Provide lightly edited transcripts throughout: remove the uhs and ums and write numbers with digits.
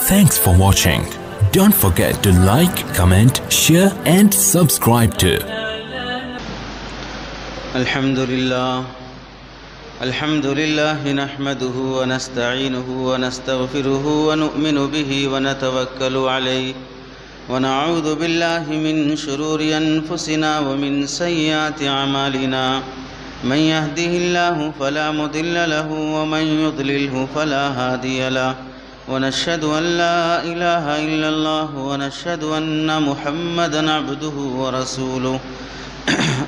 Thanks for watching. Don't forget to like, comment, share and subscribe to Alhamdulillah nahmaduhu wa nasta'inuhu wa nastaghfiruhu wa nu'minu bihi wa natawakkalu alayhi wa na'udhu billahi min shururi anfusina wa min sayyiati a'malina. Man yahdihillahu fala mudilla lahu wa man yudlilhu fala hadiya lahu. ونشهد أن لا إله إلا الله ونشهد أن محمدًا عبده ورسوله.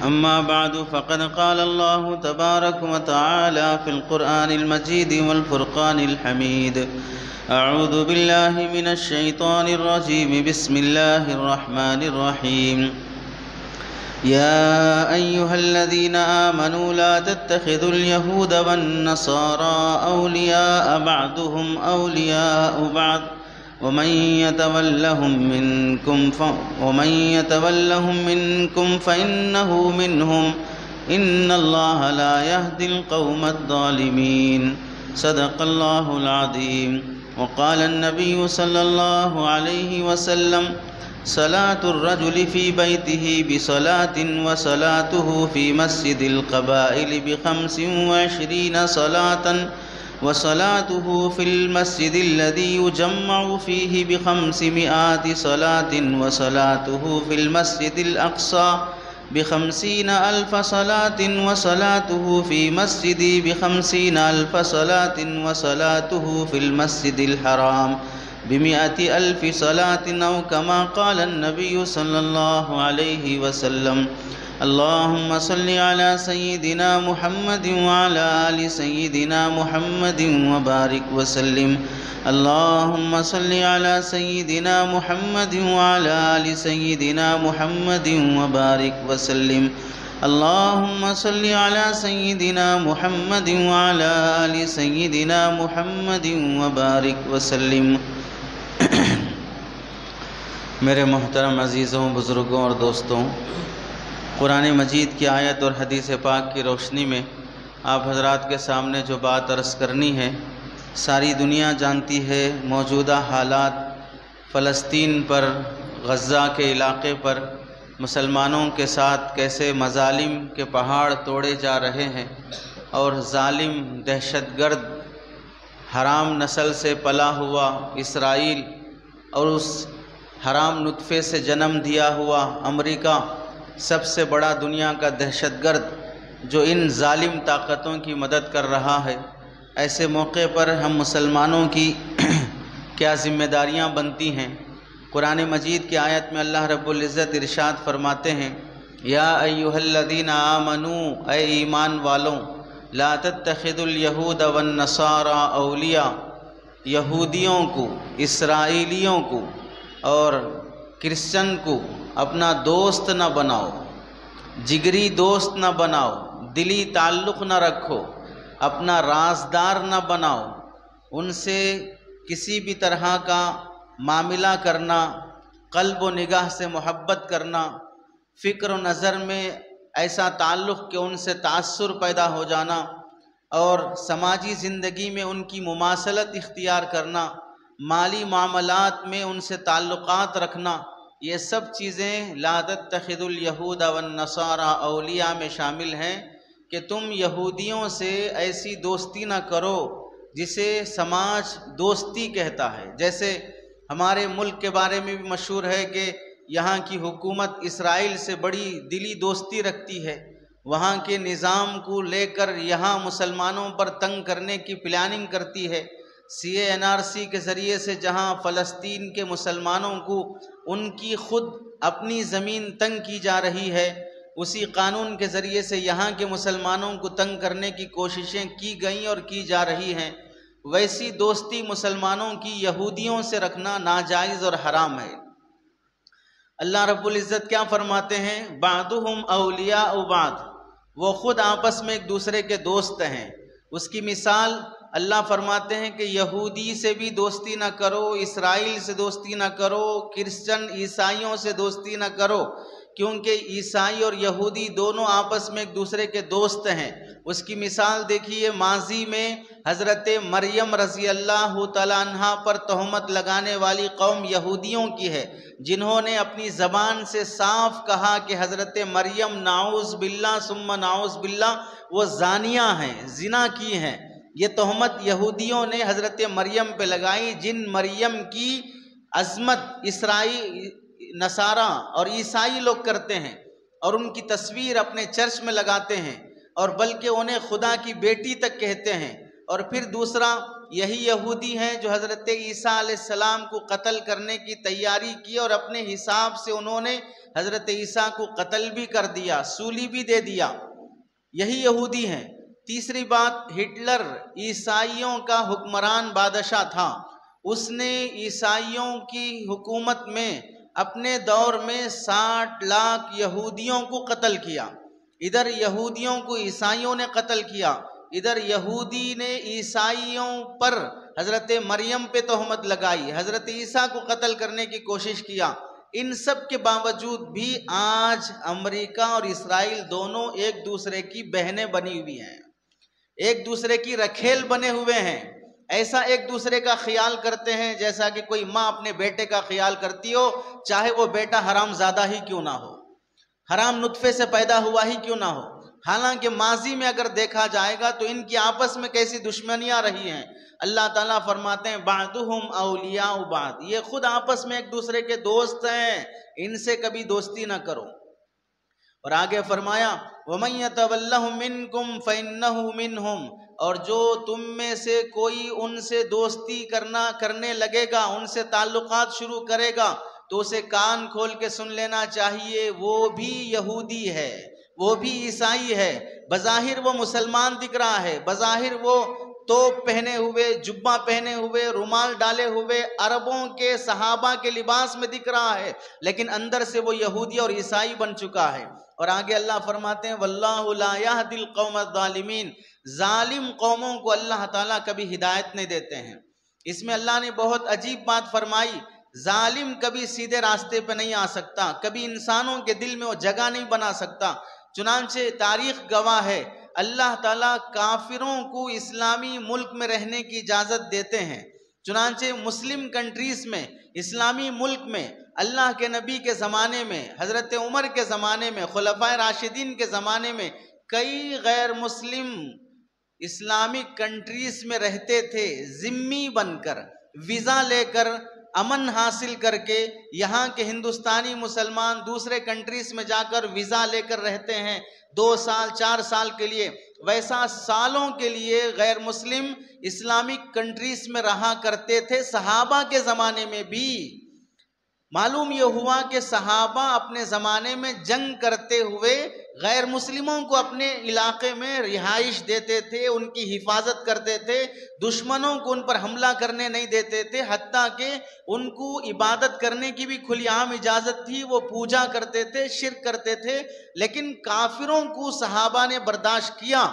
أما بعد فقد قال الله تبارك وتعالى في القرآن المجيد والفرقان الحميد. أعوذ بالله من الشيطان الرجيم. بسم الله الرحمن الرحيم. يا أيها الذين آمنوا لا تتخذوا اليهود والنصارى أولياء بعضهم أولياء بعض ومن يتولهم منكم فإنه منهم إن الله لا يهدي القوم الظالمين. صدق الله العظيم. وقال النبي صلى الله عليه وسلم: صلاة الرجل في بيته بصلاة وصلاته في مسجد القبائل ب25 صلاة وصلاته في المسجد الذي يجمع فيه ب500 صلاة وصلاته في المسجد الأقصى ب50,000 صلاة وصلاته في مسجدي ب50,000 صلاة وصلاته في المسجد الحرام ب100,000 صلاة أو كما قال النبي صلى الله عليه وسلم. اللهم صل على سيدنا محمد وعلى آل سيدنا محمد وبارك وسلم. اللهم صل على سيدنا محمد وعلى آل سيدنا محمد وبارك وسلم. اللهم صل على سيدنا محمد وعلى آل سيدنا محمد وبارك وسلم. میرے محترم عزیزوں، بزرگوں اور دوستوں، قرآن مجید کی آیت اور حدیث پاک کی روشنی میں آپ حضرات کے سامنے جو بات عرض کرنی ہے، ساری دنیا جانتی ہے موجودہ حالات فلسطین پر، غزہ کے علاقے پر مسلمانوں کے ساتھ کیسے مظالم کے پہاڑ توڑے جا رہے ہیں، اور ظالم دہشت گرد حرام نسل سے پلا ہوا اسرائیل اور اس حرام نطفے سے جنم دیا ہوا امریکہ، سب سے بڑا دنیا کا دہشت گرد جو ان ظالم طاقتوں کی مدد کر رہا ہے، ایسے موقع پر ہم مسلمانوں کی کیا ذمہ داریاں بنتی ہیں؟ قرآن مجید کی آیت میں اللہ رب العزت ارشاد فرماتے ہیں: یا ایھا الذین آمنوا، اے ایمان والوں، لا تتخذوا الیہود والنصارى اولیاء، یہودیوں کو، اسرائیلیوں کو اور کرسچن کو اپنا دوست نہ بناؤ، جگری دوست نہ بناؤ، دلی تعلق نہ رکھو، اپنا رازدار نہ بناؤ، ان سے کسی بھی طرح کا معاملہ کرنا، قلب و نگاہ سے محبت کرنا، فکر و نظر میں ایسا تعلق کہ ان سے تاثر پیدا ہو جانا، اور سماجی زندگی میں ان کی مماثلت اختیار کرنا، مالی معاملات میں ان سے تعلقات رکھنا، یہ سب چیزیں لا تتخذوا الیہود والنصارى اولیاء میں شامل ہیں کہ تم یہودیوں سے ایسی دوستی نہ کرو جسے سماج دوستی کہتا ہے. جیسے ہمارے ملک کے بارے میں بھی مشہور ہے کہ یہاں کی حکومت اسرائیل سے بڑی دلی دوستی رکھتی ہے، وہاں کے نظام کو لے کر یہاں مسلمانوں پر تنگ کرنے کی پلاننگ کرتی ہے. CA/NRC کے ذریعے سے جہاں فلسطین کے مسلمانوں کو ان کی خود اپنی زمین تنگ کی جا رہی ہے، اسی قانون کے ذریعے سے یہاں کے مسلمانوں کو تنگ کرنے کی کوششیں کی گئیں اور کی جا رہی ہیں. ویسی دوستی مسلمانوں کی یہودیوں سے رکھنا ناجائز اور حرام ہے. اللہ رب العزت کیا فرماتے ہیں؟ بعضهم اولیاء بعض، وہ خود آپس میں ایک دوسرے کے دوست ہیں. اس کی مثال اللہ فرماتے ہیں کہ یہودی سے بھی دوستی نہ کرو، اسرائیل سے دوستی نہ کرو، کرسچن عیسائیوں سے دوستی نہ کرو، کیونکہ عیسائی اور یہودی دونوں آپس میں ایک دوسرے کے دوست ہیں۔ اس کی مثال دیکھیے، ماضی میں حضرت مریم رضی اللہ تعالیٰ عنہا پر تہمت لگانے والی قوم یہودیوں کی ہے، جنہوں نے اپنی زبان سے صاف کہا کہ حضرت مریم نعوذ باللہ ثم نعوذ باللہ وہ زانیہ ہیں، زنا کی ہیں۔ یہ تہمت یہودیوں نے حضرت مریم پہ لگائی، جن مریم کی عظمت اسرائیل، نصارہ اور عیسائی لوگ کرتے ہیں اور ان کی تصویر اپنے چرچ میں لگاتے ہیں، اور بلکہ انہیں خدا کی بیٹی تک کہتے ہیں۔ اور پھر دوسرا یہی یہودی ہیں جو حضرت عیسیٰ علیہ السلام کو قتل کرنے کی تیاری کی اور اپنے حساب سے انہوں نے حضرت عیسیٰ کو قتل بھی کر دیا، سولی بھی دے دیا، یہی یہودی ہیں۔ تیسری بات، ہٹلر عیسائیوں کا حکمران بادشاہ تھا، اس نے عیسائیوں کی حکومت میں اپنے دور میں 60 لاکھ یہودیوں کو قتل کیا۔ ادھر یہودیوں کو عیسائیوں نے قتل کیا، ادھر یہودی نے عیسائیوں پر حضرت مریم پہ تہمت لگائی، حضرت عیسیٰ کو قتل کرنے کی کوشش کیا۔ ان سب کے باوجود بھی آج امریکہ اور اسرائیل دونوں ایک دوسرے کی بہنیں بنی ہوئی ہیں، ایک دوسرے کی رکھیل بنے ہوئے ہیں، ایسا ایک دوسرے کا خیال کرتے ہیں جیسا کہ کوئی ماں اپنے بیٹے کا خیال کرتی ہو، چاہے وہ بیٹا حرام زادہ ہی کیوں نہ ہو، حرام نطفے سے پیدا ہوا ہی کیوں نہ ہو۔ حالانکہ ماضی میں اگر دیکھا جائے گا تو ان کی آپس میں کیسی دشمنیاں رہی ہیں۔ اللہ تعالیٰ فرماتے ہیں بعضهم اولیاء بعض، یہ خود آپس میں ایک دوسرے کے دوست ہیں، ان سے کبھی دوستی نہ کرو۔ اور آگے فرمایا وَمَن يَتَوَلَّهُم مِّنكُمْ فَإِنَّهُ مِنْهُمْ، اور جو تم میں سے کوئی ان سے دوستی کرنے لگے گا، ان سے تعلقات شروع کرے گا، تو اسے کان کھول کے سن لینا چاہیے، وہ بھی یہودی ہے، وہ بھی عیسائی ہے۔ بظاہر وہ مسلمان دکھ رہا ہے، بظاہر وہ توپ پہنے ہوئے، جبہ پہنے ہوئے، رومال ڈالے ہوئے عربوں کے صحابہ کے لباس میں دکھ رہا ہے، لیکن اندر سے وہ یہودی اور عیسائی بن چکا ہے۔ اور آگے اللہ فرماتے ہیں وَاللَّهُ لَا يَهْدِي الْقَوْمَ الظَّالِمِينَ، ظالم قوموں کو اللہ تعالیٰ کبھی ہدایت نہیں دیتے ہیں۔ اس میں اللہ نے بہت عجیب بات فرمائی، ظالم کبھی سیدھے راستے پہ نہیں آ سکتا، کبھی انسانوں کے دل میں وہ جگہ نہیں بنا سکتا۔ چنانچہ تاریخ گواہ ہے، اللہ تعالیٰ کافروں کو اسلامی ملک میں رہنے کی اجازت دیتے ہیں۔ چنانچہ مسلم کنٹریز میں، اسلامی ملک میں، اللہ کے نبی کے زمانے میں، حضرت عمر کے زمانے میں، خلفائے راشدین کے زمانے میں کئی غیر مسلم اسلامک کنٹریز میں رہتے تھے، ذمی بن کر، ویزا لے کر، امن حاصل کر کے۔ یہاں کے ہندوستانی مسلمان دوسرے کنٹریز میں جا کر ویزا لے کر رہتے ہیں 2 سال 4 سال کے لیے، ویسا سالوں کے لیے غیر مسلم اسلامک کنٹریز میں رہا کرتے تھے صحابہ کے زمانے میں بھی۔ معلوم یہ ہوا کہ صحابہ اپنے زمانے میں جنگ کرتے ہوئے غیر مسلموں کو اپنے علاقے میں رہائش دیتے تھے، ان کی حفاظت کرتے تھے، دشمنوں کو ان پر حملہ کرنے نہیں دیتے تھے، حتیٰ کہ ان کو عبادت کرنے کی بھی کھلی عام اجازت تھی، وہ پوجا کرتے تھے، شرک کرتے تھے۔ لیکن کافروں کو صحابہ نے برداشت کیا،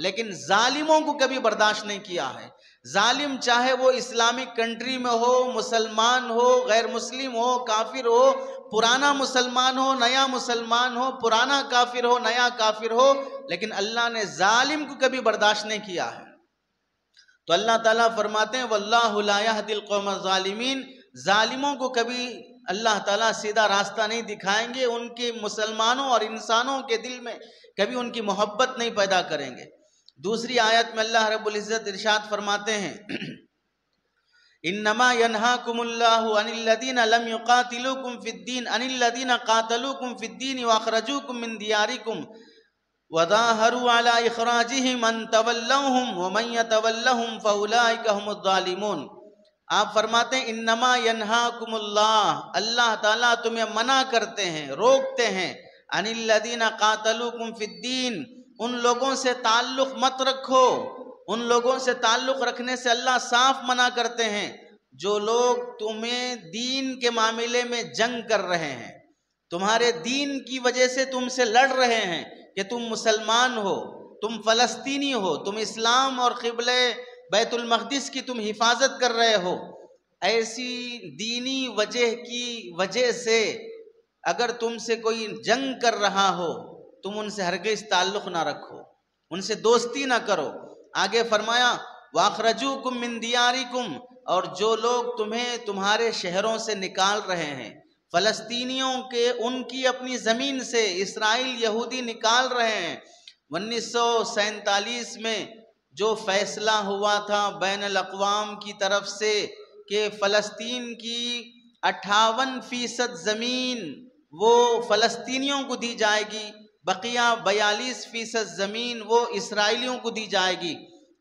لیکن ظالموں کو کبھی برداشت نہیں کیا ہے۔ ظالم چاہے وہ اسلامک کنٹری میں ہو، مسلمان ہو، غیر مسلم ہو، کافر ہو، پرانا مسلمان ہو، نیا مسلمان ہو، پرانا کافر ہو، نیا کافر ہو، لیکن اللہ نے ظالم کو کبھی برداشت نہیں کیا ہے۔ تو اللہ تعالیٰ فرماتے ہیں وَاللَّهُ لَا يَهْدِي الْقَوْمَ الظَّالِمِينَ، ظالموں کو کبھی اللہ تعالیٰ سیدھا راستہ نہیں دکھائیں گے، ان کے مسلمانوں اور انسانوں کے دل میں کبھی ان کی محبت نہیں پیدا کریں گے۔ دوسری آیت میں اللہ رب العزت ارشاد فرماتے ہیں انما ينهاكم الله عن الذين لم يقاتلوكم في الدين عن الذين قاتلوكم في الدين واخرجوكم من دياركم وظاهروا على اخراجهم ان تولوهم ومن يتولهم فاولئك هم الظالمون۔ آپ فرماتے ہیں انما ينهاكم الله، اللہ تعالیٰ تمہیں منع کرتے ہیں، روکتے ہیں، عن الذين قاتلوكم في الدين، ان لوگوں سے تعلق مت رکھو، ان لوگوں سے تعلق رکھنے سے اللہ صاف منع کرتے ہیں جو لوگ تمہیں دین کے معاملے میں جنگ کر رہے ہیں، تمہارے دین کی وجہ سے تم سے لڑ رہے ہیں کہ تم مسلمان ہو، تم فلسطینی ہو، تم اسلام اور قبلہ بیت المقدس کی تم حفاظت کر رہے ہو، ایسی دینی وجہ کی وجہ سے اگر تم سے کوئی جنگ کر رہا ہو تم ان سے ہرگز تعلق نہ رکھو، ان سے دوستی نہ کرو۔ آگے فرمایا وَأَخْرَجُوكُم مِّن دِيَارِكُمْ، اور جو لوگ تمہیں تمہارے شہروں سے نکال رہے ہیں، فلسطینیوں کے ان کی اپنی زمین سے اسرائیل یہودی نکال رہے ہیں۔ 1947 میں جو فیصلہ ہوا تھا بین الاقوام کی طرف سے کہ فلسطین کی 58% زمین وہ فلسطینیوں کو دی جائے گی، بقیہ 42% زمین وہ اسرائیلیوں کو دی جائے گی،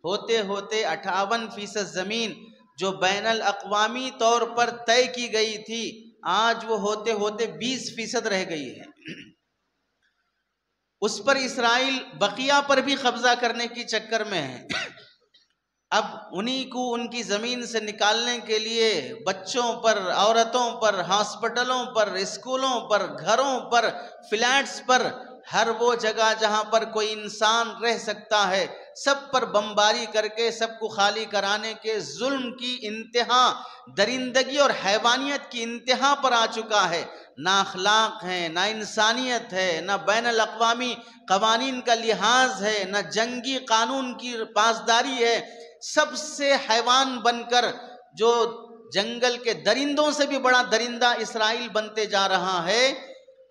ہوتے ہوتے 58% زمین جو بین الاقوامی طور پر طے کی گئی تھی آج وہ ہوتے ہوتے 20% رہ گئی ہے۔ اس پر اسرائیل بقیہ پر بھی قبضہ کرنے کی چکر میں ہے۔ اب انہی کو ان کی زمین سے نکالنے کے لیے بچوں پر، عورتوں پر، ہاسپٹلوں پر، اسکولوں پر، گھروں پر، فلیٹس پر، ہر وہ جگہ جہاں پر کوئی انسان رہ سکتا ہے سب پر بمباری کر کے سب کو خالی کرانے کے ظلم کی انتہا، درندگی اور حیوانیت کی انتہا پر آ چکا ہے۔ نہ اخلاق ہے، نہ انسانیت ہے، نہ بین الاقوامی قوانین کا لحاظ ہے، نہ جنگی قانون کی پاسداری ہے، سب سے حیوان بن کر جو جنگل کے درندوں سے بھی بڑا درندہ اسرائیل بنتے جا رہا ہے۔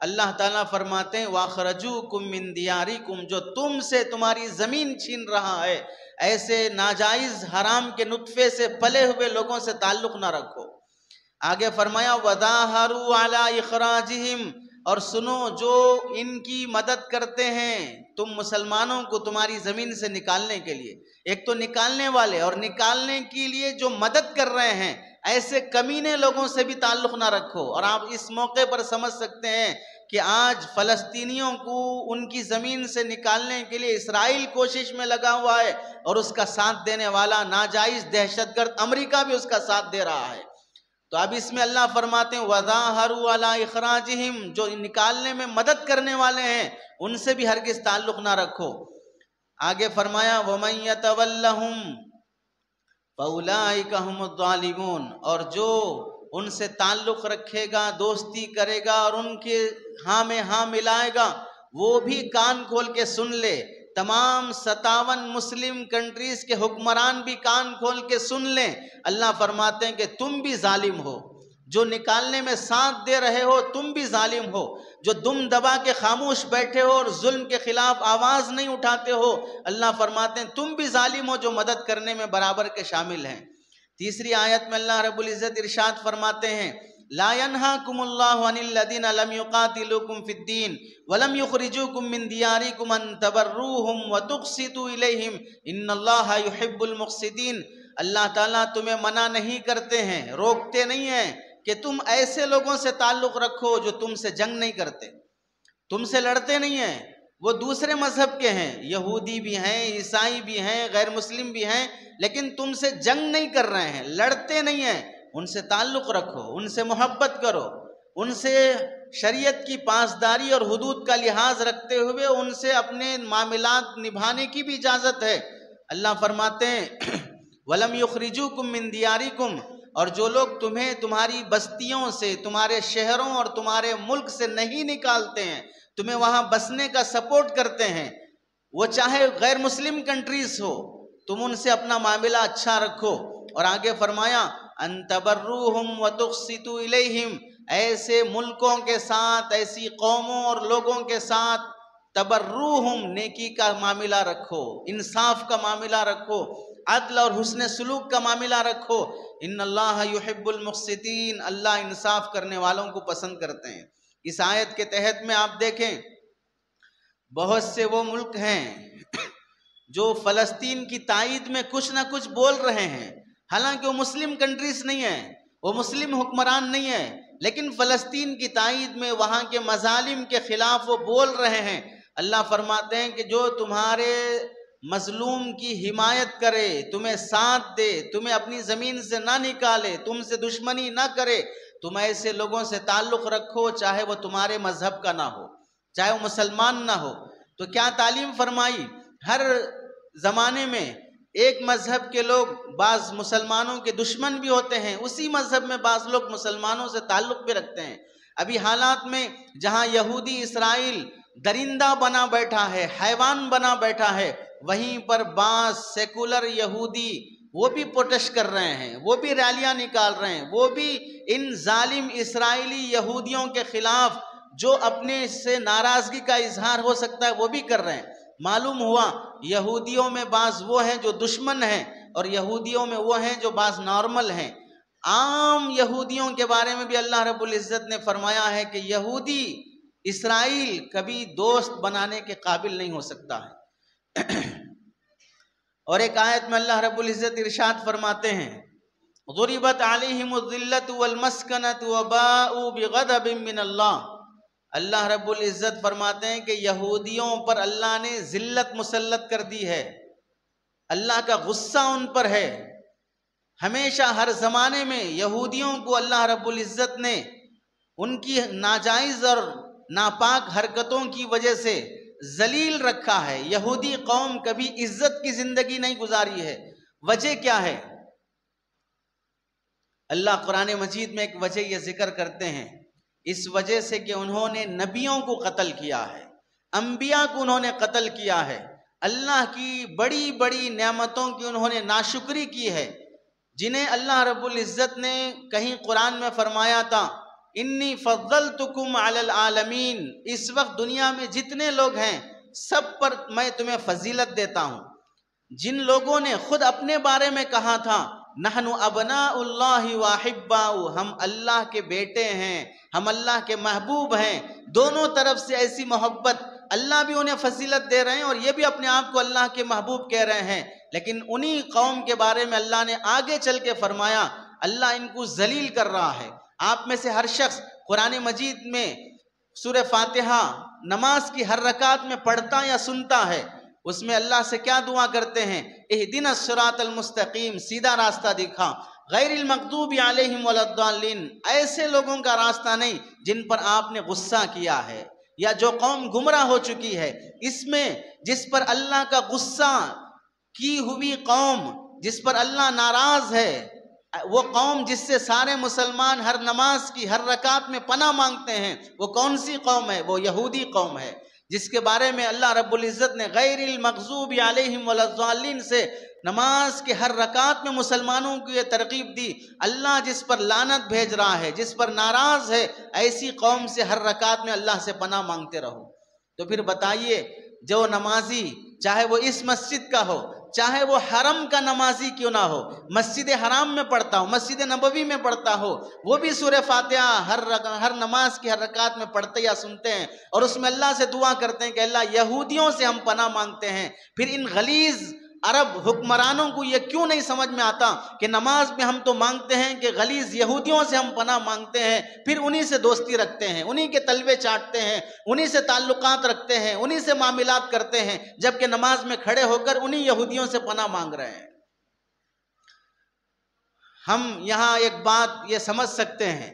اللہ تعالیٰ فرماتے ہیں وَأَخْرَجُوكُم مِّن دِيَارِكُمْ، جو تم سے تمہاری زمین چھین رہا ہے، ایسے ناجائز حرام کے نطفے سے پلے ہوئے لوگوں سے تعلق نہ رکھو۔ آگے فرمایا وَظَاهَرُوا عَلَىٰ إِخْرَاجِهِمْ، اور سنو جو ان کی مدد کرتے ہیں تم مسلمانوں کو تمہاری زمین سے نکالنے کے لیے، ایک تو نکالنے والے اور نکالنے کے لیے جو مدد کر رہے ہیں، ایسے کمینے لوگوں سے بھی تعلق نہ رکھو۔ اور آپ اس موقع پر سمجھ سکتے ہیں کہ آج فلسطینیوں کو ان کی زمین سے نکالنے کے لیے اسرائیل کوشش میں لگا ہوا ہے اور اس کا ساتھ دینے والا ناجائز دہشت گرد امریکہ بھی اس کا ساتھ دے رہا ہے۔ تو اب اس میں اللہ فرماتے ہیں وَظَاهَرُوا عَلَىٰ إِخْرَاجِهِمْ، جو نکالنے میں مدد کرنے والے ہیں ان سے بھی ہرگز تعلق نہ رکھو۔ آگے فرمایا وَمَن يَتَوَلَّهُمْ فَأُولَٰئِكَ هُمُ الظَّالِمُونَ، اور جو ان سے تعلق رکھے گا، دوستی کرے گا اور ان کے ہاں میں ہاں ملائے گا، وہ بھی کان کھول کے سن لے، تمام 57 مسلم کنٹریز کے حکمران بھی کان کھول کے سن لیں۔ اللہ فرماتے ہیں کہ تم بھی ظالم ہو، جو نکالنے میں ساتھ دے رہے ہو تم بھی ظالم ہو، جو دم دبا کے خاموش بیٹھے ہو اور ظلم کے خلاف آواز نہیں اٹھاتے ہو، اللہ فرماتے ہیں تم بھی ظالم ہو جو مدد کرنے میں برابر کے شامل ہیں۔ تیسری آیت میں اللہ رب العزت ارشاد فرماتے ہیں لا ينهاكم الله عن الذين لم يقاتلوكم في الدين ولم يخرجوكم من دياركم ان تبروهم وتقسطوا اليهم ان الله يحب المقسطين۔ اللہ تعالیٰ تمہیں منع نہیں کرتے ہیں، روکتے نہیں ہیں کہ تم ایسے لوگوں سے تعلق رکھو جو تم سے جنگ نہیں کرتے، تم سے لڑتے نہیں ہیں، وہ دوسرے مذہب کے ہیں، یہودی بھی ہیں، عیسائی بھی ہیں، غیر مسلم بھی ہیں، لیکن تم سے جنگ نہیں کر رہے ہیں، لڑتے نہیں ہیں، ان سے تعلق رکھو، ان سے محبت کرو، ان سے شریعت کی پاسداری اور حدود کا لحاظ رکھتے ہوئے ان سے اپنے معاملات نبھانے کی بھی اجازت ہے۔ اللہ فرماتے ہیں وَلَمْ يُخْرِجُوكُم مِّن دِيَارِكُمْ، اور جو لوگ تمہیں تمہاری بستیوں سے، تمہارے شہروں اور تمہارے ملک سے نہیں نکالتے ہیں، تمہیں وہاں بسنے کا سپورٹ کرتے ہیں، وہ چاہے غیر مسلم کنٹریز ہو، تم ان سے اپنا معاملہ اچھا رکھو۔ اور آگے فرمایا ان تبروہم وتقسطوا الیہم، ایسے ملکوں کے ساتھ، ایسی قوموں اور لوگوں کے ساتھ تبروہم، نیکی کا معاملہ رکھو، انصاف کا معاملہ رکھو، عدل اور حسن سلوک کا معاملہ رکھو۔ ان اللہ یحب المقسطین، اللہ انصاف کرنے والوں کو پسند کرتے ہیں۔ اس آیت کے تحت میں آپ دیکھیں بہت سے وہ ملک ہیں جو فلسطین کی تائید میں کچھ نہ کچھ بول رہے ہیں، حالانکہ وہ مسلم کنٹریز نہیں ہیں، وہ مسلم حکمران نہیں ہیں، لیکن فلسطین کی تائید میں وہاں کے مظالم کے خلاف وہ بول رہے ہیں۔ اللہ فرماتے ہیں کہ جو تمہارے مظلوم کی حمایت کرے، تمہیں ساتھ دے، تمہیں اپنی زمین سے نہ نکالے، تم سے دشمنی نہ کرے، تم ایسے لوگوں سے تعلق رکھو، چاہے وہ تمہارے مذہب کا نہ ہو، چاہے وہ مسلمان نہ ہو۔ تو کیا تعلیم فرمائی؟ ہر زمانے میں ایک مذہب کے لوگ بعض مسلمانوں کے دشمن بھی ہوتے ہیں، اسی مذہب میں بعض لوگ مسلمانوں سے تعلق بھی رکھتے ہیں۔ ابھی حالات میں جہاں یہودی اسرائیل درندہ بنا بیٹھا ہے، حیوان بنا بیٹھا ہے، وہیں پر بعض سیکولر یہودی وہ بھی پروٹیسٹ کر رہے ہیں، وہ بھی ریلیاں نکال رہے ہیں، وہ بھی ان ظالم اسرائیلی یہودیوں کے خلاف جو اپنے سے ناراضگی کا اظہار ہو سکتا ہے وہ بھی کر رہے ہیں۔ معلوم ہوا یہودیوں میں بعض وہ ہیں جو دشمن ہیں، اور یہودیوں میں وہ ہیں جو بعض نارمل ہیں۔ عام یہودیوں کے بارے میں بھی اللہ رب العزت نے فرمایا ہے کہ یہودی اسرائیل کبھی دوست بنانے کے قابل نہیں ہو سکتا ہے۔ اور ایک آیت میں اللہ رب العزت ارشاد فرماتے ہیں ضربت علیہم الذلۃ والمسکنۃ وباءوا بغضب من اللہ۔ اللہ رب العزت فرماتے ہیں کہ یہودیوں پر اللہ نے ذلت مسلط کر دی ہے، اللہ کا غصہ ان پر ہے۔ ہمیشہ ہر زمانے میں یہودیوں کو اللہ رب العزت نے ان کی ناجائز اور ناپاک حرکتوں کی وجہ سے ذلیل رکھا ہے۔ یہودی قوم کبھی عزت کی زندگی نہیں گزاری ہے۔ وجہ کیا ہے؟ اللہ قرآن مجید میں ایک وجہ یہ ذکر کرتے ہیں، اس وجہ سے کہ انہوں نے نبیوں کو قتل کیا ہے، انبیاء کو انہوں نے قتل کیا ہے، اللہ کی بڑی بڑی نعمتوں کی انہوں نے ناشکری کی ہے، جنہیں اللہ رب العزت نے کہیں قرآن میں فرمایا تھا انی فضلتکم علی العالمین۔ اس وقت دنیا میں جتنے لوگ ہیں سب پر میں تمہیں فضیلت دیتا ہوں۔ جن لوگوں نے خود اپنے بارے میں کہا تھا نحن ابناء اللہ واحباؤ، ہم اللہ کے بیٹے ہیں، ہم اللہ کے محبوب ہیں، دونوں طرف سے ایسی محبت، اللہ بھی انہیں فضیلت دے رہے ہیں اور یہ بھی اپنے آپ کو اللہ کے محبوب کہہ رہے ہیں۔ لیکن انہی قوم کے بارے میں اللہ نے آگے چل کے فرمایا اللہ ان کو ذلیل کر رہا ہے۔ آپ میں سے ہر شخص قرآن مجید میں سورہ فاتحہ نماز کی ہر رکعت میں پڑھتا یا سنتا ہے، اس میں اللہ سے کیا دعا کرتے ہیں؟ اہدنا الصراط المستقیم، سیدھا راستہ دکھا، غیر المغضوب علیہم ولا الضالین، ایسے لوگوں کا راستہ نہیں جن پر آپ نے غصہ کیا ہے یا جو قوم گمراہ ہو چکی ہے۔ اس میں جس پر اللہ کا غصہ کی ہوئی قوم، جس پر اللہ ناراض ہے، وہ قوم جس سے سارے مسلمان ہر نماز کی ہر رکعت میں پناہ مانگتے ہیں، وہ کون سی قوم ہے؟ وہ یہودی قوم ہے، جس کے بارے میں اللہ رب العزت نے غیر المغضوب علیہم ولا الضالین سے نماز کے ہر رکعت میں مسلمانوں کو یہ ترغیب دی۔ اللہ جس پر لعنت بھیج رہا ہے، جس پر ناراض ہے، ایسی قوم سے ہر رکعت میں اللہ سے پناہ مانگتے رہو۔ تو پھر بتائیے جو نمازی چاہے وہ اس مسجد کا ہو، چاہے وہ حرم کا نمازی کیوں نہ ہو، مسجد حرام میں پڑھتا ہو، مسجد نبوی میں پڑھتا ہو، وہ بھی سورہ فاتحہ ہر نماز کی ہر رکعت میں پڑھتے یا سنتے ہیں اور اس میں اللہ سے دعا کرتے ہیں کہ اللہ یہودیوں سے ہم پناہ مانگتے ہیں۔ پھر ان غلیظ عرب حکمرانوں کو یہ کیوں نہیں سمجھ میں آتا کہ نماز میں ہم تو مانگتے ہیں کہ غلیظ یہودیوں سے ہم پناہ مانگتے ہیں، پھر انہی سے دوستی رکھتے ہیں، انہی کے تلوے چاٹتے ہیں، انہی سے تعلقات رکھتے ہیں، انہی سے معاملات کرتے ہیں، جبکہ نماز میں کھڑے ہو کر انہی یہودیوں سے پناہ مانگ رہے ہیں۔ ہم یہاں ایک بات یہ سمجھ سکتے ہیں،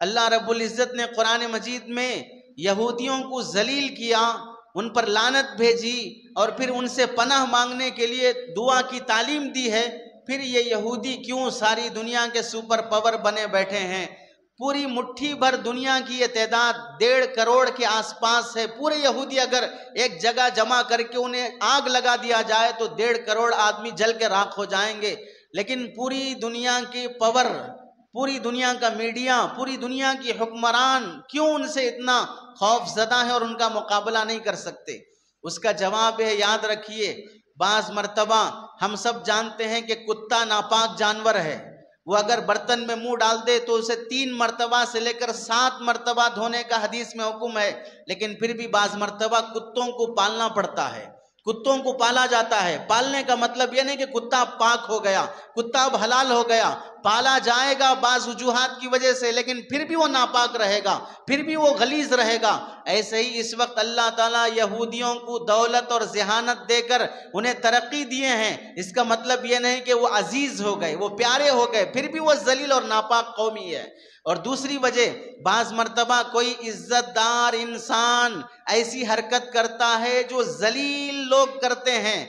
اللہ رب العزت نے قرآن مجید میں یہودیوں کو ذلیل کیا، ان پر لعنت بھیجی اور پھر ان سے پناہ مانگنے کے لیے دعا کی تعلیم دی ہے۔ پھر یہ یہودی کیوں ساری دنیا کے سپر پاور بنے بیٹھے ہیں؟ پوری مٹھی بھر دنیا کی یہ تعداد 1.5 کروڑ کے آس پاس ہے۔ پورے یہودی اگر ایک جگہ جمع کر کے انہیں آگ لگا دیا جائے تو 1.5 کروڑ آدمی جل کے راکھ ہو جائیں گے۔ لیکن پوری دنیا کی پاور، پوری دنیا کا میڈیا، پوری دنیا کی حکمران کیوں ان سے اتنا خوف زدہ ہے اور ان کا مقابلہ نہیں کر سکتے؟ اس کا جواب ہے، یاد رکھیے، بعض مرتبہ ہم سب جانتے ہیں کہ کتا ناپاک جانور ہے، وہ اگر برتن میں منہ ڈال دے تو اسے 3 مرتبہ سے لے کر 7 مرتبہ دھونے کا حدیث میں حکم ہے، لیکن پھر بھی بعض مرتبہ کتوں کو پالنا پڑتا ہے، کتوں کو پالا جاتا ہے۔ پالنے کا مطلب یہ نہیں کہ کتا پاک ہو گیا، کتا اب حلال ہو گیا، پالا جائے گا بعض وجوہات کی وجہ سے، لیکن پھر بھی وہ ناپاک رہے گا، پھر بھی وہ غلیظ رہے گا۔ ایسے ہی اس وقت اللہ تعالیٰ یہودیوں کو دولت اور ذہانت دے کر انہیں ترقی دیے ہیں، اس کا مطلب یہ نہیں کہ وہ عزیز ہو گئے، وہ پیارے ہو گئے، پھر بھی وہ ذلیل اور ناپاک قومی ہے۔ اور دوسری وجہ، بعض مرتبہ کوئی عزت دار انسان ایسی حرکت کرتا ہے جو ذلیل لوگ کرتے ہیں،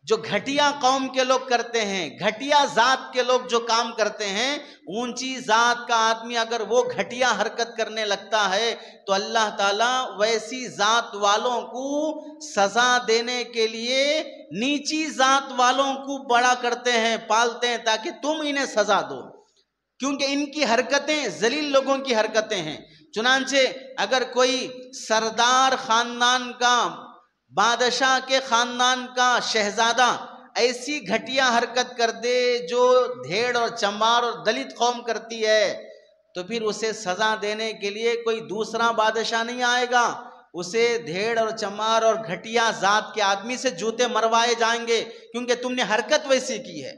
جو گھٹیا قوم کے لوگ کرتے ہیں، گھٹیا ذات کے لوگ جو کام کرتے ہیں، اونچی ذات کا آدمی اگر وہ گھٹیا حرکت کرنے لگتا ہے تو اللہ تعالیٰ ویسی ذات والوں کو سزا دینے کے لیے نیچی ذات والوں کو بڑا کرتے ہیں، پالتے ہیں، تاکہ تم انہیں سزا دو، کیونکہ ان کی حرکتیں ذلیل لوگوں کی حرکتیں ہیں۔ چنانچہ اگر کوئی سردار خاندان کا، بادشاہ کے خاندان کا شہزادہ ایسی گھٹیا حرکت کر دے جو دھیڑ اور چمار اور دلت قوم کرتی ہے، تو پھر اسے سزا دینے کے لیے کوئی دوسرا بادشاہ نہیں آئے گا، اسے دھیڑ اور چمار اور گھٹیا ذات کے آدمی سے جوتے مروائے جائیں گے، کیونکہ تم نے حرکت ویسی کی ہے۔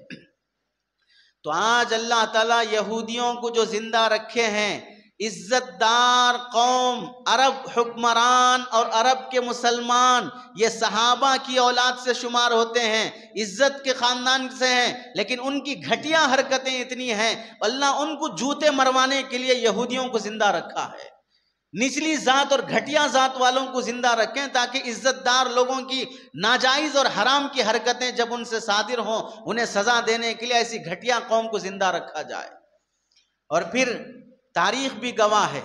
تو آج اللہ تعالیٰ یہودیوں کو جو زندہ رکھے ہیں، عزت دار قوم، عرب حکمران اور عرب کے مسلمان، یہ صحابہ کی اولاد سے شمار ہوتے ہیں، عزت کے خاندان سے ہیں، لیکن ان کی گھٹیا حرکتیں اتنی ہیں، اللہ ان کو جوتے مروانے کے لیے یہودیوں کو زندہ رکھا ہے۔ نچلی ذات اور گھٹیا ذات والوں کو زندہ رکھیں تاکہ عزت دار لوگوں کی ناجائز اور حرام کی حرکتیں جب ان سے صادر ہوں، انہیں سزا دینے کے لیے ایسی گھٹیا قوم کو زندہ رکھا جائے۔ اور پھر تاریخ بھی گواہ ہے،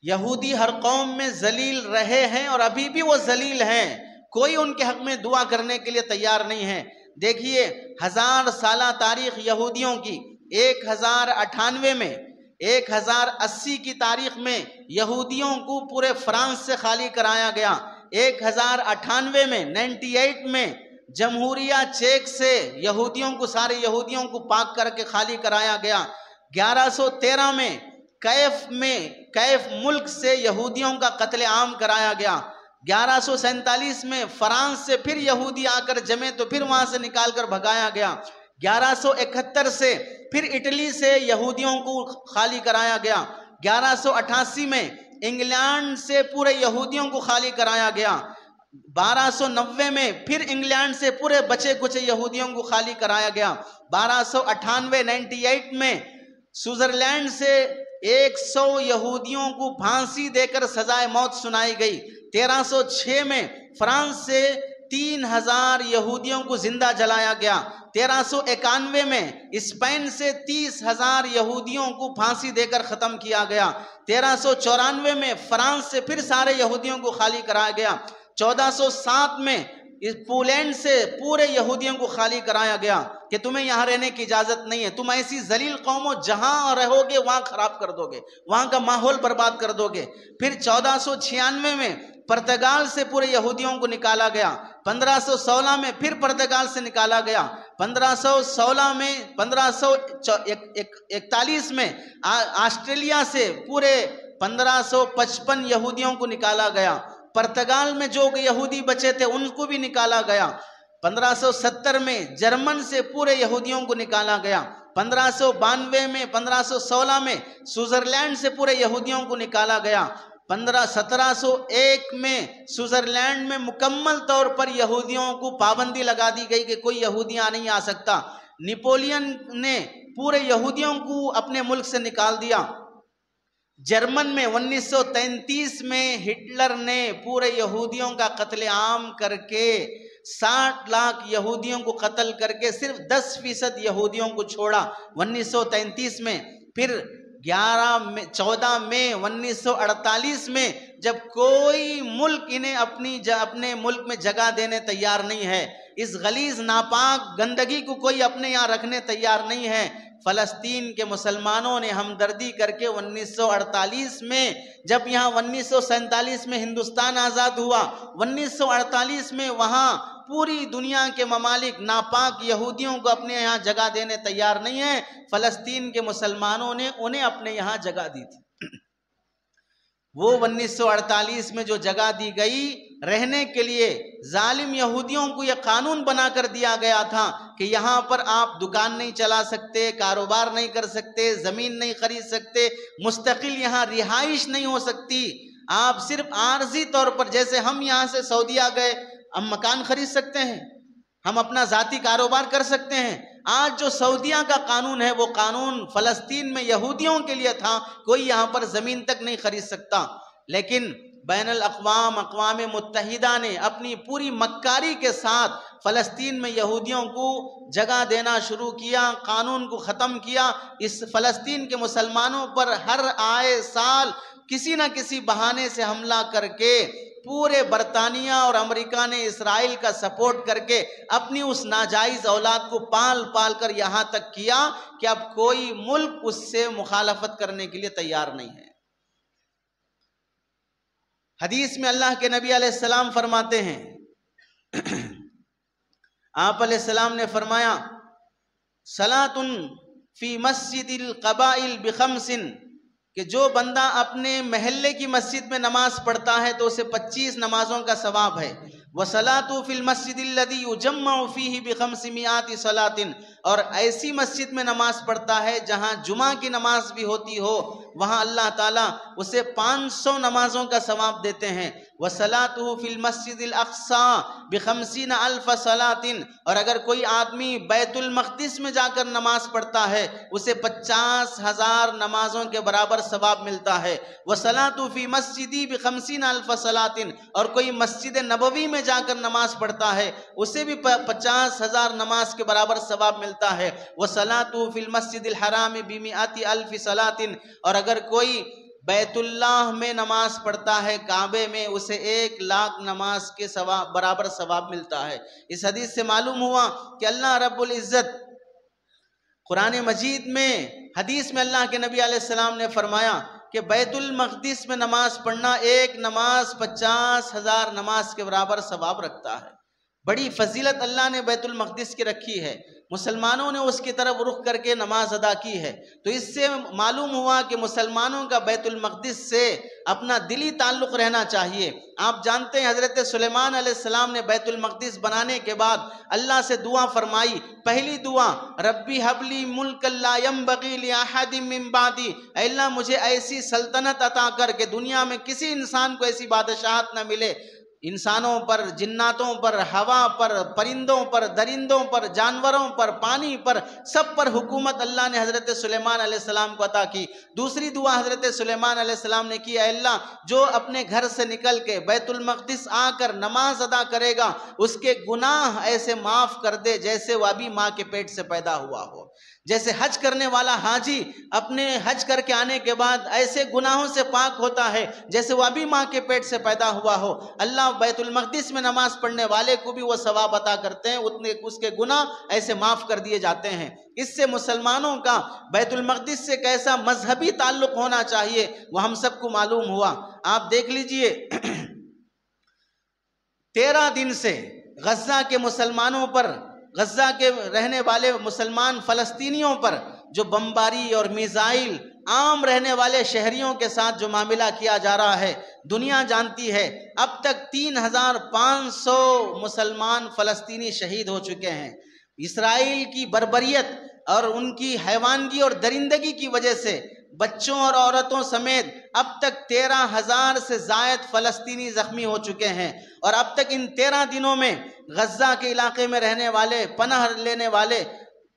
یہودی ہر قوم میں ذلیل رہے ہیں اور ابھی بھی وہ ذلیل ہیں، کوئی ان کے حق میں دعا کرنے کے لیے تیار نہیں ہے۔ دیکھیے 1000 سالہ تاریخ یہودیوں کی، 1098 میں، 1080 کی تاریخ میں یہودیوں کو پورے فرانس سے خالی کرایا گیا، 1098 میں 98 میں جمہوریہ چیک سے یہودیوں کو، سارے یہودیوں کو پاک کر کے خالی کرایا گیا، 1113 میں کیف ملک سے یہودیوں کا قتل عام کرایا گیا، 1147 میں فرانس سے پھر یہودی آ کر جمے تو پھر وہاں سے نکال کر بھگایا گیا، 1171 سے پھر اٹلی سے یہودیوں کو خالی کرایا گیا، 1188 میں انگلینڈ سے پورے یہودیوں کو خالی کرایا گیا، 1290 میں پھر انگلینڈ سے پورے بچے کچے یہودیوں کو خالی کرایا گیا، 1298 میں سوئٹزرلینڈ سے 100 یہودیوں کو پھانسی دے کر سزائے موت سنائی گئی، 1306 میں فرانس سے 3000 یہودیوں کو زندہ جلایا گیا، 1391 میں اسپین سے 30,000 یہودیوں کو پھانسی دے کر ختم کیا گیا، 1394 میں فرانس سے پھر سارے یہودیوں کو خالی کرایا گیا، 1407 میں پولینڈ سے پورے یہودیوں کو خالی کرایا گیا کہ تمہیں یہاں رہنے کی اجازت نہیں ہے، تم ایسی ذلیل قوموں جہاں رہو گے وہاں خراب کر دو گے، وہاں کا ماحول برباد کر دو گے۔ پھر 1496 میں پرتگال سے پورے یہودیوں کو نکالا گیا، 1516 میں پھر پرتگال سے نکالا گیا، 1541 میں آسٹریلیا سے پورے 1555 یہودیوں کو نکالا گیا، پرتگال میں جو یہودی بچے تھے ان کو بھی نکالا گیا، 1570 میں جرمن سے پورے یہودیوں کو نکالا گیا، 1592 میں 1516 میں سوئٹزرلینڈ سے پورے یہودیوں کو نکالا گیا، 1701 میں سوئٹزرلینڈ میں مکمل طور پر یہودیوں کو پابندی لگا دی گئی کہ کوئی یہودی نہیں آ سکتا، نپولین نے پورے یہودیوں کو اپنے ملک سے نکال دیا، جرمن میں 1933 میں ہٹلر نے پورے یہودیوں کا قتل عام کر کے 60 لاکھ یہودیوں کو قتل کر کے صرف 10% یہودیوں کو چھوڑا 1933 میں۔ پھر 14 مئی 1948 میں جب کوئی ملک انہیں اپنے ملک میں جگہ دینے تیار نہیں ہے، اس غلیظ ناپاک گندگی کو کوئی اپنے یہاں رکھنے تیار نہیں ہے، فلسطین کے مسلمانوں نے ہمدردی کر کے 1948 میں جب یہاں 1947 میں ہندوستان آزاد ہوا، 1948 میں وہاں پوری دنیا کے ممالک ناپاک یہودیوں کو اپنے یہاں جگہ دینے تیار نہیں ہیں، فلسطین کے مسلمانوں نے انہیں اپنے یہاں جگہ دی تھی۔ وہ 1948 میں جو جگہ دی گئی رہنے کے لیے، ظالم یہودیوں کو یہ قانون بنا کر دیا گیا تھا کہ یہاں پر آپ دکان نہیں چلا سکتے، کاروبار نہیں کر سکتے، زمین نہیں خرید سکتے، مستقل یہاں رہائش نہیں ہو سکتی، آپ صرف عارضی طور پر، جیسے ہم یہاں سے سعودیہ گئے ہم مکان خرید سکتے ہیں، ہم اپنا ذاتی کاروبار کر سکتے ہیں، آج جو سعودیہ کا قانون ہے وہ قانون فلسطین میں یہودیوں کے لیے تھا، کوئی یہاں پر زمین تک نہیں خرید سکتا۔ لیکن بین الاقوام اقوام متحدہ نے اپنی پوری مکاری کے ساتھ فلسطین میں یہودیوں کو جگہ دینا شروع کیا، قانون کو ختم کیا۔ اس فلسطین کے مسلمانوں پر ہر آئے سال کسی نہ کسی بہانے سے حملہ کر کے پورے برطانیہ اور امریکہ نے اسرائیل کا سپورٹ کر کے اپنی اس ناجائز اولاد کو پال پال کر یہاں تک کیا کہ اب کوئی ملک اس سے مخالفت کرنے کے لیے تیار نہیں ہے۔ حدیث میں اللہ کے نبی علیہ السلام فرماتے ہیں، آپ علیہ السلام نے فرمایا صلاۃ فی مسجد القبائل بخمس، کہ جو بندہ اپنے محلے کی مسجد میں نماز پڑھتا ہے تو اسے 25 نمازوں کا ثواب ہے۔ وَصَلَاةُ فِي الْمَسْجِدِ الَّذِي يُجَمَّعُ فِيهِ بِخَمْسِمِائَةِ صَلَاةٍ، اور ایسی مسجد میں نماز پڑھتا ہے جہاں جمعہ کی نماز بھی ہوتی ہو، وہاں اللہ تعالیٰ اسے 500 نمازوں کا ثواب دیتے ہیں۔ وَصَلَاتُهُ فِي الْمَسْجِدِ الْأَقْصَى بِخَمْسِينَ أَلْفَ صَلَاةٍ، اور اگر کوئی آدمی بیت المقدس میں جا کر نماز پڑھتا ہے اسے 50,000 نمازوں کے برابر ثواب ملتا ہے۔ وَصَلَاتُ فِي مَسْجِدِي بِخَمْسِينَ أَلْفَ صَلَاةٍ، اور کوئی مسجد نبوی میں جا کر نماز پڑھتا ہے اسے بھی 50,000 نماز کے برابر ثواب ملتا ہے۔ وَصَلَاتُ فِي الْمَسْجِدِ الْحَرَامِ بِمِئَةِ أَلْفِ صَلَاةٍ، اور اگر کوئی بیت اللہ میں نماز پڑھتا ہے کعبے میں اسے 1,00,000 نماز کے برابر ثواب ملتا ہے۔ اس حدیث سے معلوم ہوا کہ اللہ رب العزت قرآن مجید میں، حدیث میں اللہ کے نبی علیہ السلام نے فرمایا کہ بیت المقدس میں نماز پڑھنا ایک نماز 50,000 نماز کے برابر ثواب رکھتا ہے۔ بڑی فضیلت اللہ نے بیت المقدس کی رکھی ہے، مسلمانوں نے اس کی طرف رخ کر کے نماز ادا کی ہے، تو اس سے معلوم ہوا کہ مسلمانوں کا بیت المقدس سے اپنا دلی تعلق رہنا چاہیے۔ آپ جانتے ہیں حضرت سلیمان علیہ السلام نے بیت المقدس بنانے کے بعد اللہ سے دعا فرمائی۔ پہلی دعا ربی حبلی ملک لا ینبغی لأحد من بعدی، اے اللہ مجھے ایسی سلطنت عطا کر کے دنیا میں کسی انسان کو ایسی بادشاہت نہ ملے، انسانوں پر، جناتوں پر، ہوا پر، پرندوں پر، درندوں پر، جانوروں پر، پانی پر، سب پر حکومت اللہ نے حضرت سلیمان علیہ السلام کو عطا کی۔ دوسری دعا حضرت سلیمان علیہ السلام نے کی، اے اللہ جو اپنے گھر سے نکل کے بیت المقدس آ کر نماز ادا کرے گا اس کے گناہ ایسے معاف کر دے جیسے وہ ابھی ماں کے پیٹ سے پیدا ہوا ہو۔ جیسے حج کرنے والا حاجی اپنے حج کر کے آنے کے بعد ایسے گناہوں سے پاک ہوتا ہے جیسے وہ ابھی ماں کے پیٹ سے پیدا ہوا ہو، اللہ بیت المقدس میں نماز پڑھنے والے کو بھی وہ ثواب عطا کرتے ہیں، اتنے اس کے گناہ ایسے معاف کر دیے جاتے ہیں۔ اس سے مسلمانوں کا بیت المقدس سے کیسا مذہبی تعلق ہونا چاہیے وہ ہم سب کو معلوم ہوا۔ آپ دیکھ لیجئے 13 دن سے غزہ کے مسلمانوں پر، غزہ کے رہنے والے مسلمان فلسطینیوں پر جو بمباری اور میزائل عام رہنے والے شہریوں کے ساتھ جو معاملہ کیا جا رہا ہے، دنیا جانتی ہے۔ اب تک 3,500 مسلمان فلسطینی شہید ہو چکے ہیں۔ اسرائیل کی بربریت اور ان کی حیوانگی اور درندگی کی وجہ سے بچوں اور عورتوں سمیت اب تک 13,000 سے زائد فلسطینی زخمی ہو چکے ہیں، اور اب تک ان 13 دنوں میں غزہ کے علاقے میں رہنے والے، پناہ لینے والے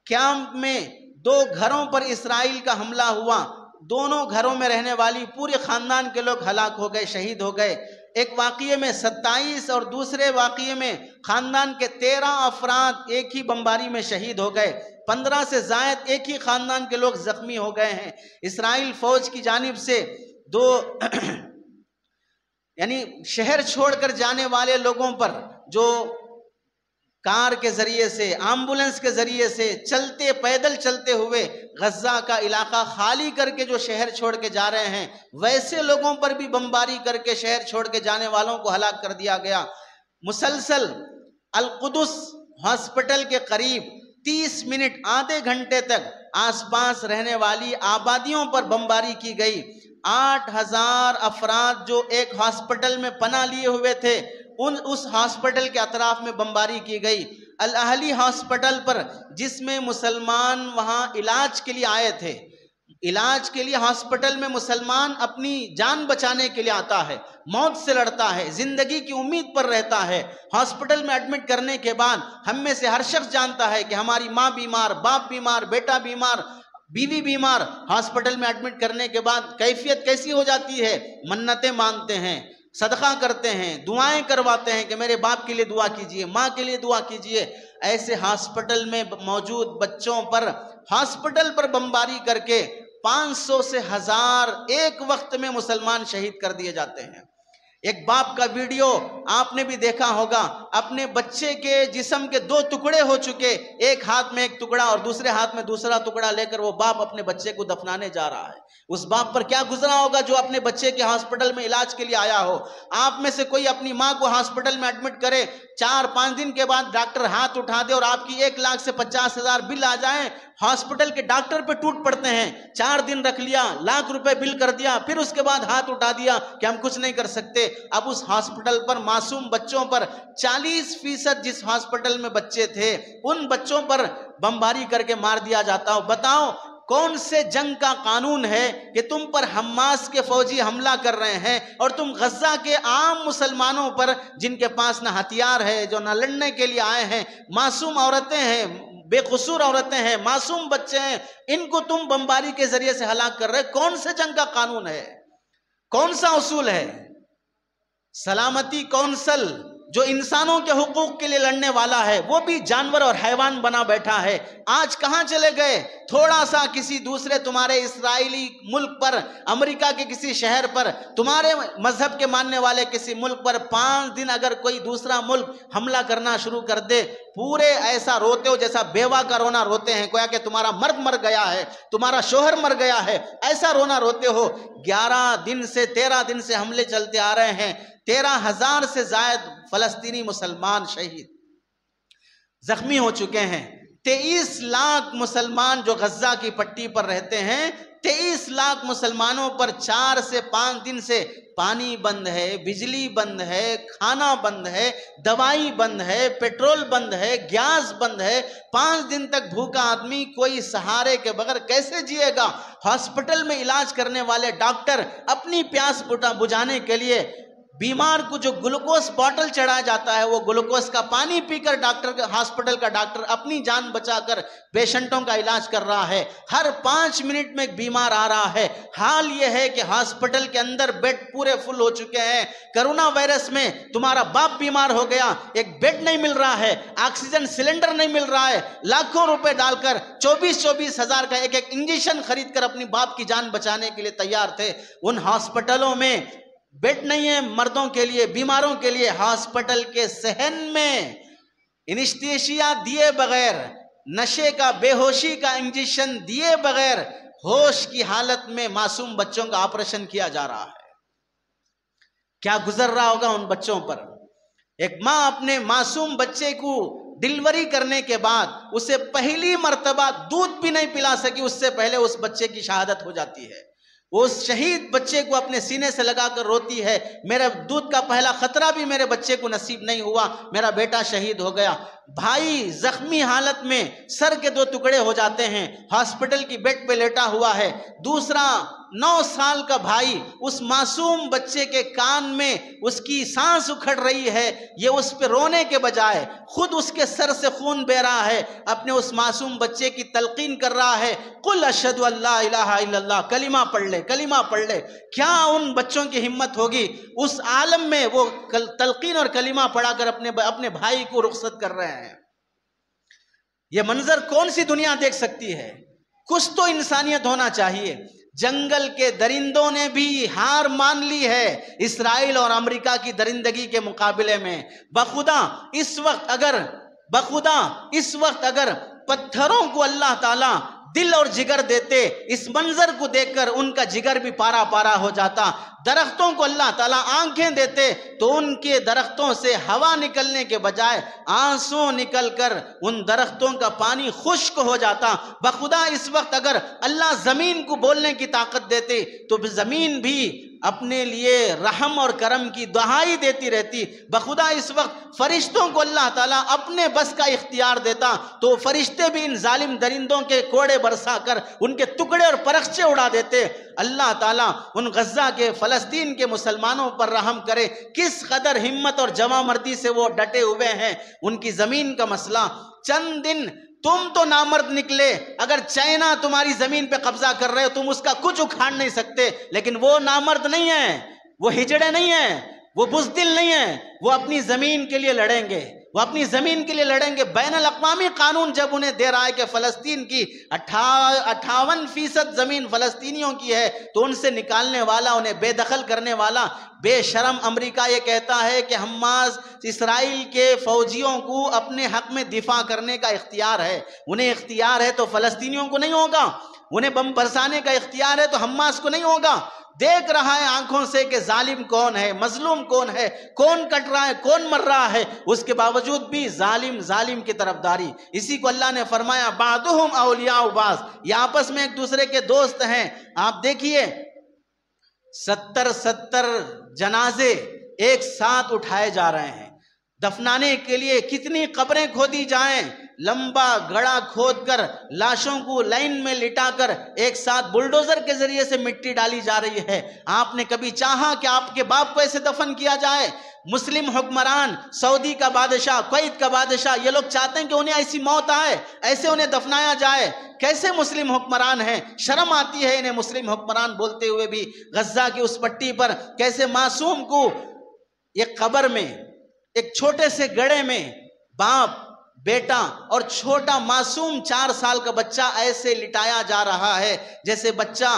کیمپ میں 2 گھروں پر اسرائیل کا حملہ ہوا، دونوں گھروں میں رہنے والی پورے خاندان کے لوگ ہلاک ہو گئے، شہید ہو گئے۔ ایک واقعے میں 27 اور دوسرے واقعے میں خاندان کے 13 افراد ایک ہی بمباری میں شہید ہو گئے، 15 سے زائد ایک ہی خاندان کے لوگ زخمی ہو گئے ہیں۔ اسرائیل فوج کی جانب سے 2 یعنی شہر چھوڑ کر جانے والے لوگوں پر جو کار کے ذریعے سے، ایمبولنس کے ذریعے سے، چلتے پیدل چلتے ہوئے غزہ کا علاقہ خالی کر کے جو شہر چھوڑ کے جا رہے ہیں، ویسے لوگوں پر بھی بمباری کر کے شہر چھوڑ کے جانے والوں کو ہلاک کر دیا گیا۔ مسلسل القدس ہاسپٹل کے قریب 30 منٹ، آدھے گھنٹے تک آس پاس رہنے والی آبادیوں پر بمباری کی گئی۔ 8,000 افراد جو ایک ہاسپٹل میں پناہ لیے ہوئے تھے، اس ہاسپٹل کے اطراف میں بمباری کی گئی۔ الاہلی ہاسپٹل پر جس میں مسلمان وہاں علاج کے لیے آئے تھے، علاج کے لیے ہاسپٹل میں مسلمان اپنی جان بچانے کے لیے آتا ہے، موت سے لڑتا ہے، زندگی کی امید پر رہتا ہے۔ ہاسپٹل میں ایڈمٹ کرنے کے بعد ہم میں سے ہر شخص جانتا ہے کہ ہماری ماں بیمار، باپ بیمار، بیٹا بیمار، بیوی بیمار، ہاسپٹل میں ایڈمٹ کرنے کے بعد کیفیت کیسی ہو جاتی ہے، منتیں مانتے ہیں، صدقہ کرتے ہیں، دعائیں کرواتے ہیں کہ میرے باپ کے لیے دعا کیجئے، ماں کے لیے دعا کیجئے، ایسے ہاسپٹل میں موجود بچوں پر ہاسپٹل پر بمباری کر کے 500 سے 1000 ایک وقت میں مسلمان شہید کر دیے جاتے ہیں۔ ایک باپ کا ویڈیو آپ نے بھی دیکھا ہوگا، اپنے بچے کے جسم کے 2 ٹکڑے ہو چکے، ایک ہاتھ میں ایک ٹکڑا اور دوسرے ہاتھ میں دوسرا ٹکڑا لے کر وہ باپ اپنے بچے کو دفنانے جا رہا ہے۔ اس باپ پر کیا گزرا ہوگا جو اپنے بچے کے ہاسپٹل میں علاج کے لیے آیا ہو۔ آپ میں سے کوئی اپنی ماں کو ہاسپٹل میں ایڈمٹ کرے، 4-5 دن کے بعد ڈاکٹر ہاتھ اٹھا دے اور آپ کی 1 لاکھ سے 50,000 بل آ جائیں، ہاسپٹل کے ڈاکٹر پہ ٹوٹ پڑتے ہیں۔ 4 دن رکھ لیا، لاکھ روپے بل کر دیا، پھر اس کے بعد ہاتھ اٹھا دیا کہ ہم کچھ نہیں کر سکتے۔ اب اس ہاسپٹل پر معصوم بچوں پر 40% جس ہاسپٹل میں بچے تھے ان بچوں پر بمباری کر کے مار دیا جاتا ہو۔ بتاؤ کون سے جنگ کا قانون ہے کہ تم پر حماس کے فوجی حملہ کر رہے ہیں اور تم غزہ کے عام مسلمانوں پر جن کے پاس نہ ہتھیار ہے، جو نہ لڑنے کے لیے آئے ہیں، معصوم عورتیں ہیں، بے قصور عورتیں ہیں، معصوم بچے ہیں، ان کو تم بمباری کے ذریعے سے ہلاک کر رہے؟ کون سے جنگ کا قانون ہے؟ کون سا اصول ہے؟ سلامتی کونسل جو انسانوں کے حقوق کے لیے لڑنے والا ہے وہ بھی جانور اور حیوان بنا بیٹھا ہے۔ آج کہاں چلے گئے؟ تھوڑا سا کسی دوسرے تمہارے اسرائیلی ملک پر، امریکہ کے کسی شہر پر، تمہارے مذہب کے ماننے والے کسی ملک پر 5 دن اگر کوئی دوسرا ملک حملہ کرنا شروع کر دے، پورے ایسا روتے ہو جیسا بیوہ کا رونا روتے ہیں، گویا کہ تمہارا مرد مر گیا ہے، تمہارا شوہر مر گیا ہے، ایسا رونا روتے ہو۔ 13 دن سے حملے چلتے آ رہے ہیں، 13,000 سے زائد فلسطینی مسلمان شہید زخمی ہو چکے ہیں۔ 23 لاکھ مسلمان جو غزہ کی پٹی پر رہتے ہیں، 23 لاکھ مسلمانوں پر 4 سے 5 دن سے پانی بند ہے، بجلی بند ہے، کھانا بند ہے، دوائی بند ہے، پیٹرول بند ہے، گیس بند ہے۔ 5 دن تک بھوکا آدمی کوئی سہارے کے بغیر کیسے جیے گا؟ ہاسپٹل میں علاج کرنے والے ڈاکٹر اپنی پیاس بجھانے کے لیے بیمار کو جو گلوکوز باٹل چڑھایا جاتا ہے وہ گلوکوز کا پانی پی کر ہاسپٹل کا ڈاکٹر اپنی جان بچا کر پیشنٹوں کا علاج کر رہا ہے۔ ہر 5 منٹ میں ایک بیمار آ رہا ہے۔ حال یہ ہے کہ ہاسپٹل کے اندر بیڈ پورے فل ہو چکے ہیں۔ کرونا وائرس میں تمہارا باپ بیمار ہو گیا، ایک بیڈ نہیں مل رہا ہے، آکسیجن سلنڈر نہیں مل رہا ہے، لاکھوں روپے ڈال کر 24 ہزار کا ایک انجیکشن خرید کر اپنی باپ کی جان بچانے کے لیے تیار تھے۔ ان ہاسپٹلوں میں بیڈ نہیں ہے مردوں کے لیے، بیماروں کے لیے۔ ہاسپٹل کے صحن میں انیستھیشیا دیے بغیر، نشے کا، بے ہوشی کا انجیکشن دیے بغیر ہوش کی حالت میں معصوم بچوں کا آپریشن کیا جا رہا ہے۔ کیا گزر رہا ہوگا ان بچوں پر؟ ایک ماں اپنے معصوم بچے کو ڈلیوری کرنے کے بعد اسے پہلی مرتبہ دودھ بھی نہیں پلا سکی، اس سے پہلے اس بچے کی شہادت ہو جاتی ہے۔ وہ اس شہید بچے کو اپنے سینے سے لگا کر روتی ہے، میرا دودھ کا پہلا خطرہ بھی میرے بچے کو نصیب نہیں ہوا، میرا بیٹا شہید ہو گیا۔ بھائی زخمی حالت میں سر کے 2 ٹکڑے ہو جاتے ہیں، ہاسپٹل کی بیڈ پہ لیٹا ہوا ہے۔ دوسرا 9 سال کا بھائی اس معصوم بچے کے کان میں اس کی سانس اکھڑ رہی ہے، یہ اس پہ رونے کے بجائے خود اس کے سر سے خون بہ رہا ہے، اپنے اس معصوم بچے کی تلقین کر رہا ہے، قل اشہد ان لا الہ الا اللہ، کلمہ پڑھ لے، کلمہ پڑھ لے۔ کیا ان بچوں کی ہمت ہوگی؟ اس عالم میں وہ تلقین اور کلمہ پڑھا کر اپنے بھائی کو رخصت کر رہے ہیں۔ یہ منظر کون سی دنیا دیکھ سکتی ہے؟ کچھ تو انسانیت ہونا چاہیے۔ جنگل کے درندوں نے بھی ہار مان لی ہے اسرائیل اور امریکہ کی درندگی کے مقابلے میں۔ بخدا اس وقت اگر پتھروں کو اللہ تعالیٰ دل اور جگر دیتے، اس منظر کو دیکھ کر ان کا جگر بھی پارا پارا ہو جاتا۔ درختوں کو اللہ تعالیٰ آنکھیں دیتے تو ان کے درختوں سے ہوا نکلنے کے بجائے آنسو نکل کر ان درختوں کا پانی خشک ہو جاتا۔ بخدا اس وقت اگر اللہ زمین کو بولنے کی طاقت دیتے تو زمین بھی اپنے لیے رحم اور کرم کی دہائی دیتی رہتی۔ بخدا اس وقت فرشتوں کو اللہ تعالیٰ اپنے بس کا اختیار دیتا تو فرشتے بھی ان ظالم درندوں کے کوڑے برسا کر ان کے ٹکڑے اور پرخچے اڑا دیتے۔ اللہ تعالیٰ ان غزہ کے، فلسطین کے مسلمانوں پر رحم کرے۔ کس قدر ہمت اور جمع مردی سے وہ ڈٹے ہوئے ہیں۔ ان کی زمین کا مسئلہ، چند دن تم تو نامرد نکلے، اگر چائنا تمہاری زمین پہ قبضہ کر رہے ہو تم اس کا کچھ اکھاڑ نہیں سکتے، لیکن وہ نامرد نہیں ہیں، وہ ہجڑے نہیں ہیں۔ وہ بزدل نہیں ہیں، وہ اپنی زمین کے لیے لڑیں گے، وہ اپنی زمین کے لیے لڑیں گے۔ بین الاقوامی قانون جب انہیں دے رہا ہے کہ فلسطین کی 58% زمین فلسطینیوں کی ہے، تو ان سے نکالنے والا، انہیں بے دخل کرنے والا بے شرم امریکہ یہ کہتا ہے کہ حماس اسرائیل کے فوجیوں کو اپنے حق میں دفاع کرنے کا اختیار ہے۔ انہیں اختیار ہے تو فلسطینیوں کو نہیں ہوگا، انہیں بم برسانے کا اختیار ہے تو حماس کو نہیں ہوگا۔ دیکھ رہا ہے آنکھوں سے کہ ظالم کون ہے، مظلوم کون ہے، کون کٹ رہا ہے، کون مر رہا ہے، اس کے باوجود بھی ظالم کی طرفداری۔ اسی کو اللہ نے فرمایا بعضهم اولیاء بعض، یہ آپس میں ایک دوسرے کے دوست ہیں۔ آپ دیکھیے 70 جنازے ایک ساتھ اٹھائے جا رہے ہیں، دفنانے کے لیے کتنی قبریں کھودی جائیں، لمبا گڑھا کھود کر لاشوں کو لائن میں لٹا کر ایک ساتھ بلڈوزر کے ذریعے سے مٹی ڈالی جا رہی ہے۔ آپ نے کبھی چاہا کہ آپ کے باپ کو ایسے دفن کیا جائے؟ مسلم حکمران، سعودی کا بادشاہ، کویت کا بادشاہ، یہ لوگ چاہتے ہیں کہ انہیں ایسی موت آئے، ایسے انہیں دفنایا جائے۔ کیسے مسلم حکمران ہیں؟ شرم آتی ہے انہیں مسلم حکمران بولتے ہوئے بھی۔ غزہ کی اس پٹی پر کیسے معصوم کو ایک قبر میں، ایک چھوٹے سے گڑھے میں باپ، بیٹا اور چھوٹا معصوم 4 سال کا بچہ ایسے لٹایا جا رہا ہے جیسے بچہ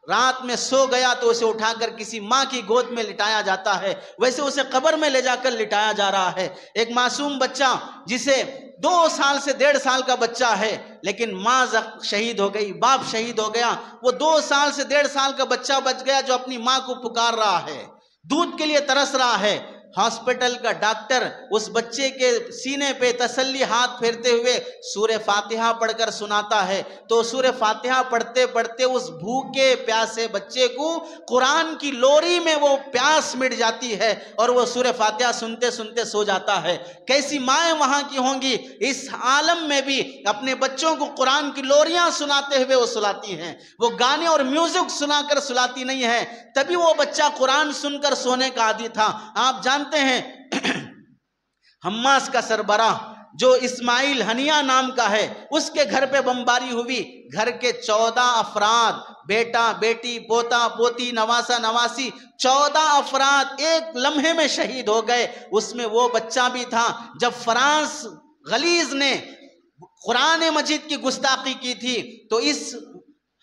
رات میں سو گیا تو اسے اٹھا کر کسی ماں کی گود میں لٹایا جاتا ہے، ویسے اسے قبر میں لے جا کر لٹایا جا رہا ہے۔ ایک معصوم بچہ جسے 2 سال سے 1.5 سال کا بچہ ہے، لیکن ماں شہید ہو گئی، باپ شہید ہو گیا، وہ 2 سال سے 1.5 سال کا بچہ بچ گیا جو اپنی ماں کو پکار رہا ہے، دودھ کے لیے ترس رہا ہے۔ ہاسپٹل کا ڈاکٹر اس بچے کے سینے پہ تسلی ہاتھ پھیرتے ہوئے سورہ فاتحہ پڑھ کر سناتا ہے، تو سورہ فاتحہ پڑھتے پڑھتے اس بھوکے پیاسے بچے کو قرآن کی لوری میں وہ پیاس مٹ جاتی ہے اور وہ سورہ فاتحہ سنتے سنتے سو جاتا ہے۔ کیسی مائیں وہاں کی ہوں گی، اس عالم میں بھی اپنے بچوں کو قرآن کی لوریاں سناتے ہوئے وہ سلاتی ہیں، وہ گانے اور میوزک سنا کر سلاتی نہیں ہے، تبھی وہ بچہ قرآن سن کر سونے کا عادی تھا۔ آپ جانتے ہیں حماس کا سربراہ جو اسماعیل ہنیہ نام کا ہے، اس کے گھر پہ بمباری ہوئی، گھر کے 14 افراد، بیٹا بیٹی، پوتا پوتی، نواسا نواسی، 14 افراد ایک لمحے میں شہید ہو گئے۔ اس میں وہ بچہ بھی تھا۔ جب فرانس غلیظ نے قرآن مجید کی گستاخی کی تھی تو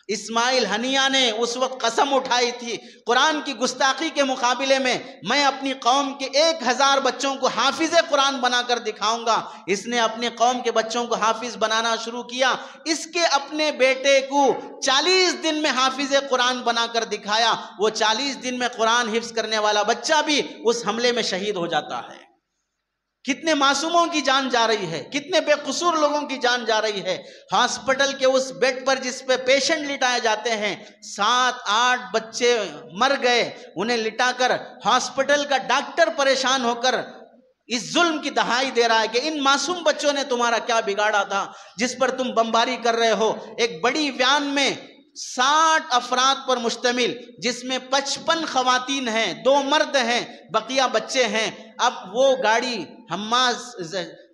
اسماعیل ہنیہ نے اس وقت قسم اٹھائی تھی، قرآن کی گستاخی کے مقابلے میں اپنی قوم کے 1000 بچوں کو حافظ قرآن بنا کر دکھاؤں گا۔ اس نے اپنے قوم کے بچوں کو حافظ بنانا شروع کیا۔ اس کے اپنے بیٹے کو 40 دن میں حافظ قرآن بنا کر دکھایا۔ وہ 40 دن میں قرآن حفظ کرنے والا بچہ بھی اس حملے میں شہید ہو جاتا ہے۔ کتنے معصوموں کی جان جا رہی ہے، کتنے بے قصور لوگوں کی جان جا رہی ہے۔ ہاسپٹل کے اس بیڈ پر جس پہ پیشنٹ لٹائے جاتے ہیں، 7-8 بچے مر گئے، انہیں لٹا کر ہاسپٹل کا ڈاکٹر پریشان ہو کر اس ظلم کی دہائی دے رہا ہے کہ ان معصوم بچوں نے تمہارا کیا بگاڑا تھا جس پر تم بمباری کر رہے ہو۔ ایک بڑی ویان میں 60 افراد پر مشتمل، جس میں 55 خواتین ہیں، 2 مرد ہیں، بقیہ بچے ہیں۔ اب وہ گاڑی حماس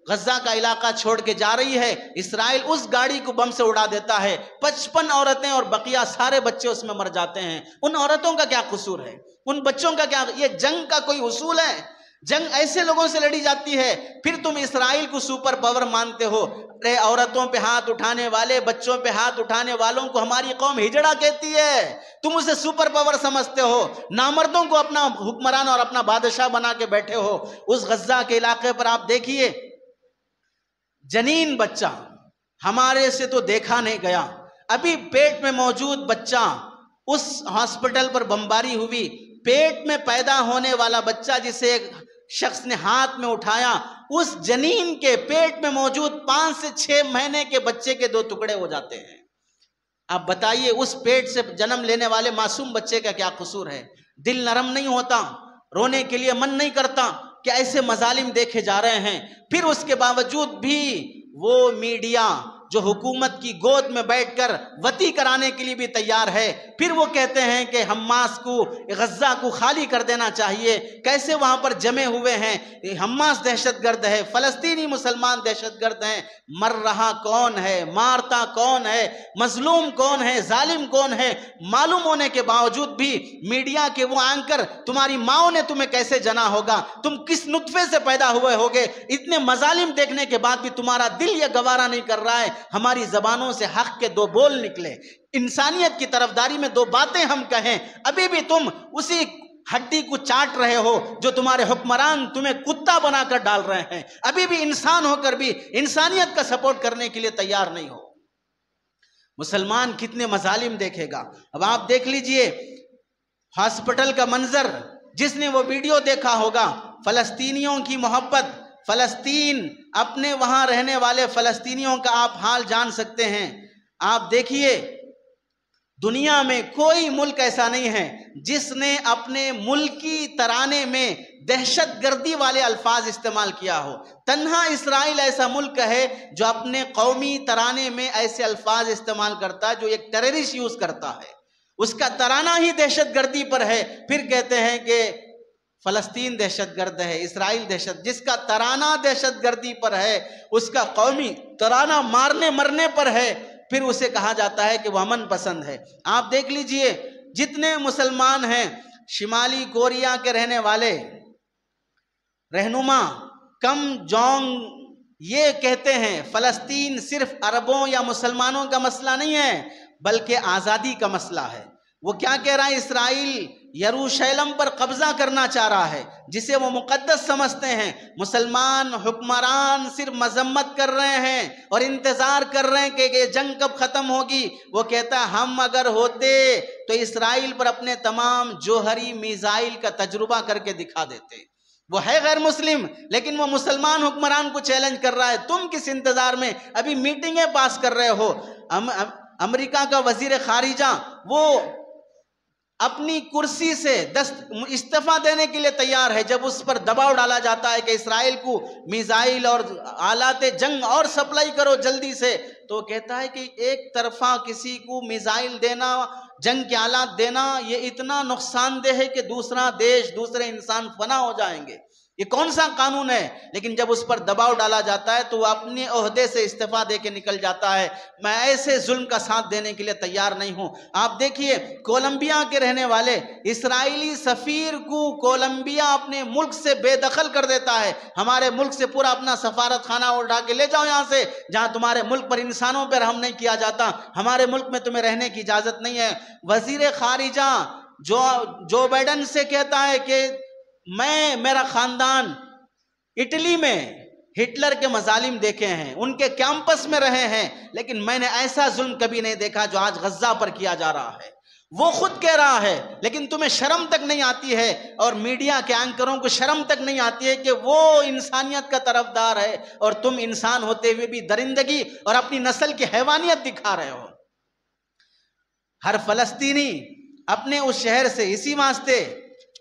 غزہ کا علاقہ چھوڑ کے جا رہی ہے، اسرائیل اس گاڑی کو بم سے اڑا دیتا ہے، 55 عورتیں اور بقیہ سارے بچے اس میں مر جاتے ہیں۔ ان عورتوں کا کیا قصور ہے؟ ان بچوں کا کیا؟ یہ جنگ کا کوئی اصول ہے؟ جنگ ایسے لوگوں سے لڑی جاتی ہے، پھر تم اسرائیل کو سپر پاور مانتے ہو۔ ارے عورتوں پہ ہاتھ اٹھانے والے، بچوں پہ ہاتھ اٹھانے والوں کو ہماری قوم ہجڑا کہتی ہے، تم اسے سپر پاور سمجھتے ہو، نامردوں کو اپنا حکمران اور اپنا بادشاہ بنا کے بیٹھے ہو۔ اس غزہ کے علاقے پر آپ دیکھیے، جنین بچہ ہمارے سے تو دیکھا نہیں گیا، ابھی پیٹ میں موجود بچہ، اس ہاسپٹل پر بمباری ہوئی، پیٹ میں پیدا ہونے والا بچہ جسے ایک شخص نے ہاتھ میں اٹھایا، اس جنین کے پیٹ میں موجود 5 سے 6 مہینے کے بچے کے 2 ٹکڑے ہو جاتے ہیں۔ آپ بتائیے اس پیٹ سے جنم لینے والے معصوم بچے کا کیا قصور ہے؟ دل نرم نہیں ہوتا، رونے کے لیے من نہیں کرتا کہ ایسے مظالم دیکھے جا رہے ہیں؟ پھر اس کے باوجود بھی وہ میڈیا، جو حکومت کی گود میں بیٹھ کر وطی کرانے کے لیے بھی تیار ہے، پھر وہ کہتے ہیں کہ حماس کو، غزہ کو خالی کر دینا چاہیے۔ کیسے وہاں پر جمے ہوئے ہیں، حماس دہشت گرد ہے، فلسطینی مسلمان دہشت گرد ہیں۔ مر رہا کون ہے، مارتا کون ہے، مظلوم کون ہے، ظالم کون ہے، معلوم ہونے کے باوجود بھی میڈیا کے وہ اینکر، تمہاری ماں نے تمہیں کیسے جنا ہوگا، تم کس نطفے سے پیدا ہوئے ہوگے، اتنے مظالم دیکھنے کے بعد بھی تمہارا دل یہ گوارا نہیں کر رہا ہے ہماری زبانوں سے حق کے دو بول نکلے، انسانیت کی طرفداری میں دو باتیں ہم کہیں، ابھی بھی تم اسی ہڈی کو چاٹ رہے ہو جو تمہارے حکمران تمہیں کتا بنا کر ڈال رہے ہیں، ابھی بھی انسان ہو کر بھی انسانیت کا سپورٹ کرنے کے لیے تیار نہیں ہو۔ مسلمان کتنے مظالم دیکھے گا۔ اب آپ دیکھ لیجئے ہاسپٹل کا منظر، جس نے وہ ویڈیو دیکھا ہوگا، فلسطینیوں کی محبت، فلسطین، اپنے وہاں رہنے والے فلسطینیوں کا آپ حال جان سکتے ہیں۔ آپ دیکھیے دنیا میں کوئی ملک ایسا نہیں ہے جس نے اپنے ملکی ترانے میں دہشت گردی والے الفاظ استعمال کیا ہو۔ تنہا اسرائیل ایسا ملک ہے جو اپنے قومی ترانے میں ایسے الفاظ استعمال کرتا ہے جو ایک ٹیررسٹ یوز کرتا ہے، اس کا ترانہ ہی دہشت گردی پر ہے، پھر کہتے ہیں کہ فلسطین دہشت گرد ہے، اسرائیل دہشت، جس کا ترانہ دہشت گردی پر ہے، اس کا قومی ترانہ مارنے مرنے پر ہے، پھر اسے کہا جاتا ہے کہ وہ امن پسند ہے۔ آپ دیکھ لیجئے جتنے مسلمان ہیں، شمالی کوریا کے رہنے والے رہنما کم جونگ یہ کہتے ہیں فلسطین صرف عربوں یا مسلمانوں کا مسئلہ نہیں ہے بلکہ آزادی کا مسئلہ ہے۔ وہ کیا کہہ رہا ہے، اسرائیل یروشلم پر قبضہ کرنا چاہ رہا ہے جسے وہ مقدس سمجھتے ہیں۔ مسلمان حکمران صرف مذمت کر رہے ہیں اور انتظار کر رہے ہیں کہ یہ جنگ کب ختم ہوگی۔ وہ کہتا ہے ہم اگر ہوتے تو اسرائیل پر اپنے تمام جوہری میزائل کا تجربہ کر کے دکھا دیتے۔ وہ ہے غیر مسلم لیکن وہ مسلمان حکمران کو چیلنج کر رہا ہے، تم کس انتظار میں ابھی میٹنگیں پاس کر رہے ہو۔ امریکہ کا وزیر خارجہ وہ اپنی کرسی سے استعفیٰ دینے کے لیے تیار ہے جب اس پر دباؤ ڈالا جاتا ہے کہ اسرائیل کو میزائل اور آلات جنگ اور سپلائی کرو جلدی سے، تو کہتا ہے کہ ایک طرفہ کسی کو میزائل دینا، جنگ کے آلات دینا، یہ اتنا نقصان دہ ہے کہ دوسرا دیش، دوسرے انسان فنا ہو جائیں گے۔ یہ کون سا قانون ہے؟ لیکن جب اس پر دباؤ ڈالا جاتا ہے تو وہ اپنے عہدے سے استعفیٰ دے کے نکل جاتا ہے۔ میں ایسے ظلم کا ساتھ دینے کے لیے تیار نہیں ہوں۔ آپ دیکھیے کولمبیا کے رہنے والے اسرائیلی سفیر کو کولمبیا اپنے ملک سے بے دخل کر دیتا ہے، ہمارے ملک سے پورا اپنا سفارت خانہ اٹھا کے لے جاؤ یہاں سے، جہاں تمہارے ملک پر انسانوں پر رحم نہیں کیا جاتا، ہمارے ملک میں تمہیں رہنے کی اجازت نہیں ہے۔ وزیر خارجہ جو بائیڈن سے کہتا ہے کہ میرا خاندان اٹلی میں ہٹلر کے مظالم دیکھے ہیں، ان کے کیمپس میں رہے ہیں، لیکن میں نے ایسا ظلم کبھی نہیں دیکھا جو آج غزہ پر کیا جا رہا ہے۔ وہ خود کہہ رہا ہے لیکن تمہیں شرم تک نہیں آتی ہے، اور میڈیا کے اینکروں کو شرم تک نہیں آتی ہے کہ وہ انسانیت کا طرفدار ہے اور تم انسان ہوتے ہوئے بھی درندگی اور اپنی نسل کی حیوانیت دکھا رہے ہو۔ ہر فلسطینی اپنے اس شہر سے، اسی واسطے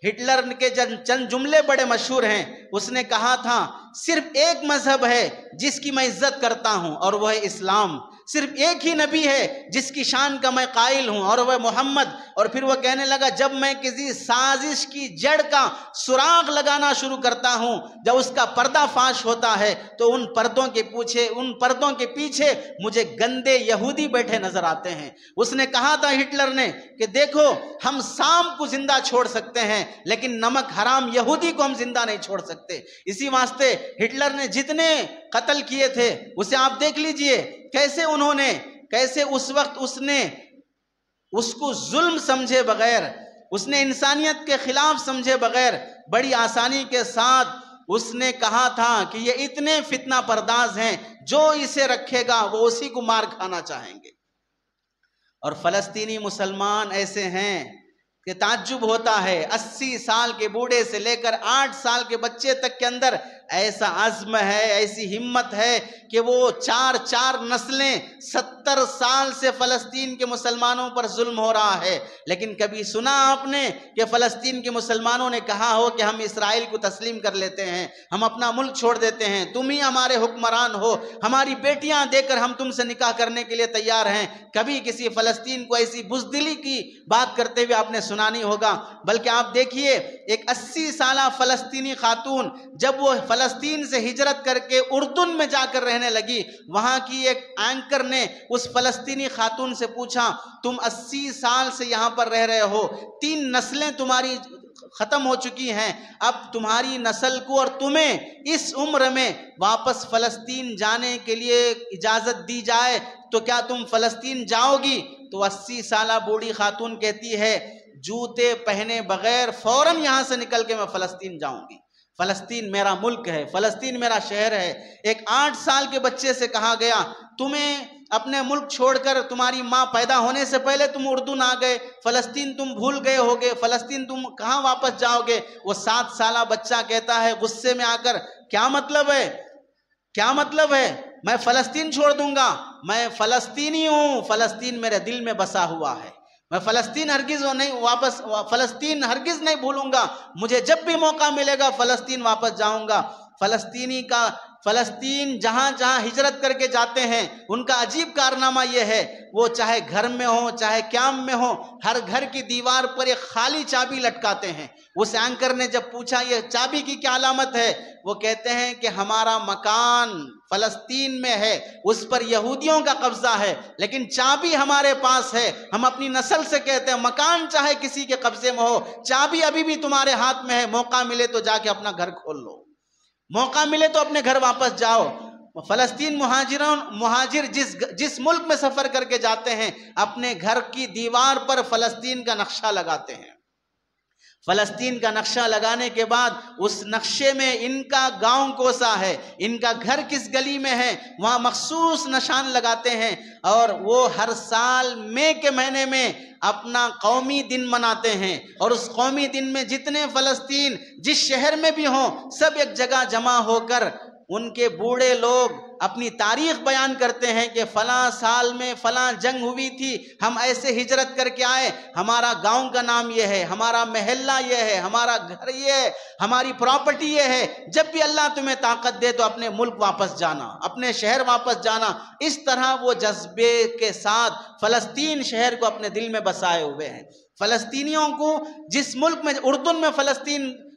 ہٹلر کے چند جملے بڑے مشہور ہیں، اس نے کہا تھا صرف ایک مذہب ہے جس کی میں عزت کرتا ہوں اور وہ ہے اسلام، صرف ایک ہی نبی ہے جس کی شان کا میں قائل ہوں اور وہ محمد۔ اور پھر وہ کہنے لگا جب میں کسی سازش کی جڑ کا سراغ لگانا شروع کرتا ہوں، جب اس کا پردہ فاش ہوتا ہے تو ان پردوں کے پیچھے مجھے گندے یہودی بیٹھے نظر آتے ہیں۔ اس نے کہا تھا ہٹلر نے کہ دیکھو ہم سام کو زندہ چھوڑ سکتے ہیں لیکن نمک حرام یہودی کو ہم زندہ نہیں چھوڑ سکتے۔ اسی واسطے ہٹلر نے جتنے قتل کیے تھے اسے آپ دیکھ لیجئے، کیسے اس وقت اس نے اس کو ظلم سمجھے بغیر، اس نے انسانیت کے خلاف سمجھے بغیر بڑی آسانی کے ساتھ اس نے کہا تھا کہ یہ اتنے فتنہ پرداز ہیں، جو اسے رکھے گا وہ اسی کو مار کھانا چاہیں گے۔ اور فلسطینی مسلمان ایسے ہیں کہ تعجب ہوتا ہے، 80 سال کے بوڑھے سے لے کر 8 سال کے بچے تک کے اندر ایسا عزم ہے، ایسی ہمت ہے کہ وہ چار نسلیں 70 سال سے فلسطین کے مسلمانوں پر ظلم ہو رہا ہے، لیکن کبھی سنا آپ نے کہ فلسطین کے مسلمانوں نے کہا ہو کہ ہم اسرائیل کو تسلیم کر لیتے ہیں، ہم اپنا ملک چھوڑ دیتے ہیں، تم ہی ہمارے حکمران ہو، ہماری بیٹیاں دے کر ہم تم سے نکاح کرنے کے لیے تیار ہیں؟ کبھی کسی فلسطین کو ایسی بزدلی کی بات کرتے ہوئے آپ نے سنا نہیں ہوگا۔ بلکہ آپ دیکھیے ایک 80 سالہ فلسطینی خاتون جب وہ فلسطین سے ہجرت کر کے اردن میں جا کر رہنے لگی، وہاں کی ایک اینکر نے اس فلسطینی خاتون سے پوچھا تم 80 سال سے یہاں پر رہ رہے ہو، 3 نسلیں تمہاری ختم ہو چکی ہیں، اب تمہاری نسل کو اور تمہیں اس عمر میں واپس فلسطین جانے کے لیے اجازت دی جائے تو کیا تم فلسطین جاؤ گی؟ تو 80 سالہ بوڑھی خاتون کہتی ہے جوتے پہنے بغیر فوراً یہاں سے نکل کے میں فلسطین جاؤں گی، فلسطین میرا ملک ہے، فلسطین میرا شہر ہے۔ ایک 8 سال کے بچے سے کہا گیا تمہیں اپنے ملک چھوڑ کر تمہاری ماں پیدا ہونے سے پہلے تم اردن آ گئے، فلسطین تم بھول گئے ہوگے، فلسطین تم کہاں واپس جاؤ گے؟ وہ 7 سالہ بچہ کہتا ہے غصے میں آ کر کیا مطلب ہے، کیا مطلب ہے میں فلسطین چھوڑ دوں گا؟ میں فلسطینی ہوں، فلسطین میرے دل میں بسا ہوا ہے، میں فلسطین ہرگز نہیں بھولوں گا، مجھے جب بھی موقع ملے گا فلسطین واپس جاؤں گا۔ فلسطین جہاں جہاں ہجرت کر کے جاتے ہیں ان کا عجیب کارنامہ یہ ہے، وہ چاہے گھر میں ہو چاہے کیمپ میں ہو، ہر گھر کی دیوار پر ایک خالی چابی لٹکاتے ہیں۔ اس اینکر نے جب پوچھا یہ چابی کی کیا علامت ہے، وہ کہتے ہیں کہ ہمارا مکان فلسطین میں ہے، اس پر یہودیوں کا قبضہ ہے، لیکن چابی ہمارے پاس ہے۔ ہم اپنی نسل سے کہتے ہیں مکان چاہے کسی کے قبضے میں ہو، چابی ابھی بھی تمہارے ہاتھ میں ہے، موقع ملے تو جا کے اپنا گھر کھول لو، موقع ملے تو اپنے گھر واپس جاؤ۔ فلسطین مہاجر جس ملک میں سفر کر کے جاتے ہیں اپنے گھر کی دیوار پر فلسطین کا نقشہ لگاتے ہیں۔ فلسطین کا نقشہ لگانے کے بعد اس نقشے میں ان کا گاؤں کوسا ہے، ان کا گھر کس گلی میں ہے، وہاں مخصوص نشان لگاتے ہیں، اور وہ ہر سال مئی کے مہینے میں اپنا قومی دن مناتے ہیں، اور اس قومی دن میں جتنے فلسطین جس شہر میں بھی ہوں سب ایک جگہ جمع ہو کر ان کے بوڑھے لوگ اپنی تاریخ بیان کرتے ہیں کہ فلاں سال میں فلاں جنگ ہوئی تھی، ہم ایسے ہجرت کر کے آئے، ہمارا گاؤں کا نام یہ ہے، ہمارا محلہ یہ ہے، ہمارا گھر یہ ہے، ہماری پراپرٹی یہ ہے، جب بھی اللہ تمہیں طاقت دے تو اپنے ملک واپس جانا، اپنے شہر واپس جانا۔ اس طرح وہ جذبے کے ساتھ فلسطین شہر کو اپنے دل میں بسائے ہوئے ہیں۔ فلسطینیوں کو جس ملک میں اردن میں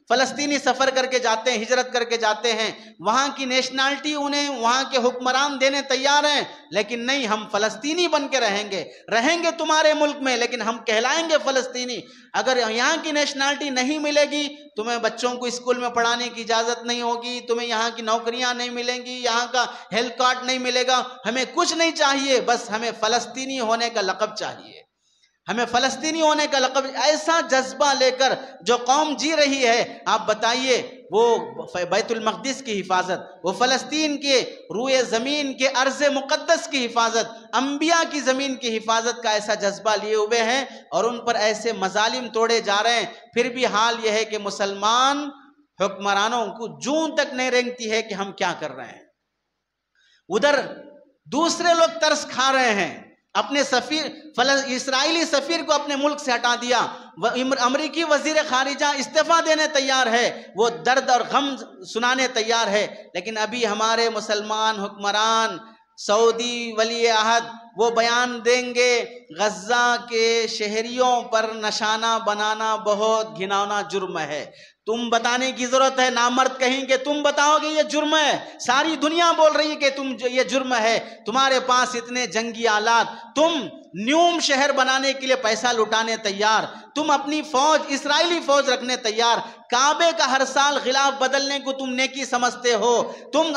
فلسطینی سفر کر کے جاتے ہیں، ہجرت کر کے جاتے ہیں، وہاں کی نیشنلٹی انہیں وہاں کے حکمران دینے تیار ہیں، لیکن نہیں، ہم فلسطینی بن کے رہیں گے تمہارے ملک میں، لیکن ہم کہلائیں گے فلسطینی۔ اگر یہاں کی نیشنلٹی نہیں ملے گی تمہیں بچوں کو اسکول میں پڑھانے کی اجازت نہیں ہوگی، تمہیں یہاں کی نوکریاں نہیں ملیں گی، یہاں کا ہیلتھ کارڈ نہیں ملے گا، ہمیں کچھ نہیں چاہیے، بس ہمیں فلسطینی ہونے کا لقب چاہیے، ہمیں فلسطینی ہونے کا لقب۔ ایسا جذبہ لے کر جو قوم جی رہی ہے، آپ بتائیے وہ بیت المقدس کی حفاظت، وہ فلسطین کے روئے زمین کے ارض مقدس کی حفاظت، انبیاء کی زمین کی حفاظت کا ایسا جذبہ لیے ہوئے ہیں، اور ان پر ایسے مظالم توڑے جا رہے ہیں، پھر بھی حال یہ ہے کہ مسلمان حکمرانوں کو جون تک نہیں رینگتی ہے کہ ہم کیا کر رہے ہیں۔ ادھر دوسرے لوگ ترس کھا رہے ہیں، اپنے اسرائیلی سفیر کو اپنے ملک سے ہٹا دیا، امریکی وزیر خارجہ استعفیٰ دینے تیار ہے، وہ درد اور غم سنانے تیار ہے، لیکن ابھی ہمارے مسلمان حکمران سعودی ولی عہد وہ بیان دیں گے غزہ کے شہریوں پر نشانہ بنانا بہت گھناؤنا جرم ہے۔ تم بتانے کی ضرورت ہے، نامرد کہیں گے تم بتاؤ گے یہ جرم ہے، ساری دنیا بول رہی ہے کہ یہ جرم ہے، تمہارے پاس اتنے جنگی آلات، تم نیوم شہر بنانے کے لیے پیسہ لٹانے تیار، تم اپنی فوج اسرائیلی فوج رکھنے تیار، کعبے کا ہر سال غلاف بدلنے کو تم نیکی سمجھتے ہو، تم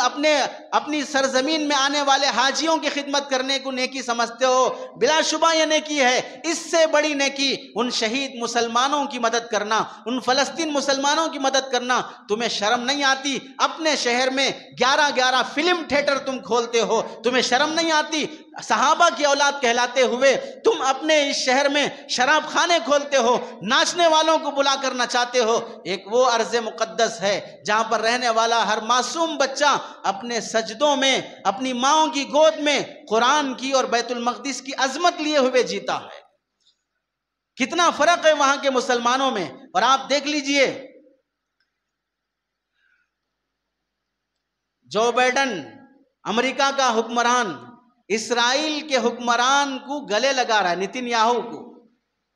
اپنی سرزمین میں آنے والے حاجیوں کی خدمت کرنے کو نیکی سمجھتے ہو، بلا شبہ یہ نیکی ہے۔ اس سے بڑی نیکی ان شہید مسلمانوں کی مدد کرنا، ان فلسطین مسلمانوں کی مدد کرنا۔ تمہیں شرم نہیں آتی؟ اپنے شہر میں 11 فلم تھیٹر تم کھولتے ہو، تمہیں شرم نہیں آتی؟ صحابہ کی اولاد کہلاتے ہوئے تم اپنے اس شہر میں شراب خانے کھولتے ہو، ناچنے والوں کو بلا کر نچاتے ہو۔ ایک وہ ارض مقدس ہے جہاں پر رہنے والا ہر معصوم بچہ اپنے سجدوں میں اپنی ماؤں کی گود میں قرآن کی اور بیت المقدس کی عظمت لیے ہوئے جیتا ہے۔ کتنا فرق ہے وہاں کے مسلمانوں میں۔ اور آپ دیکھ لیجئے، جو بائیڈن امریکہ کا حکمران اسرائیل کے حکمران کو گلے لگا رہا ہے، نیتن یاہو کو،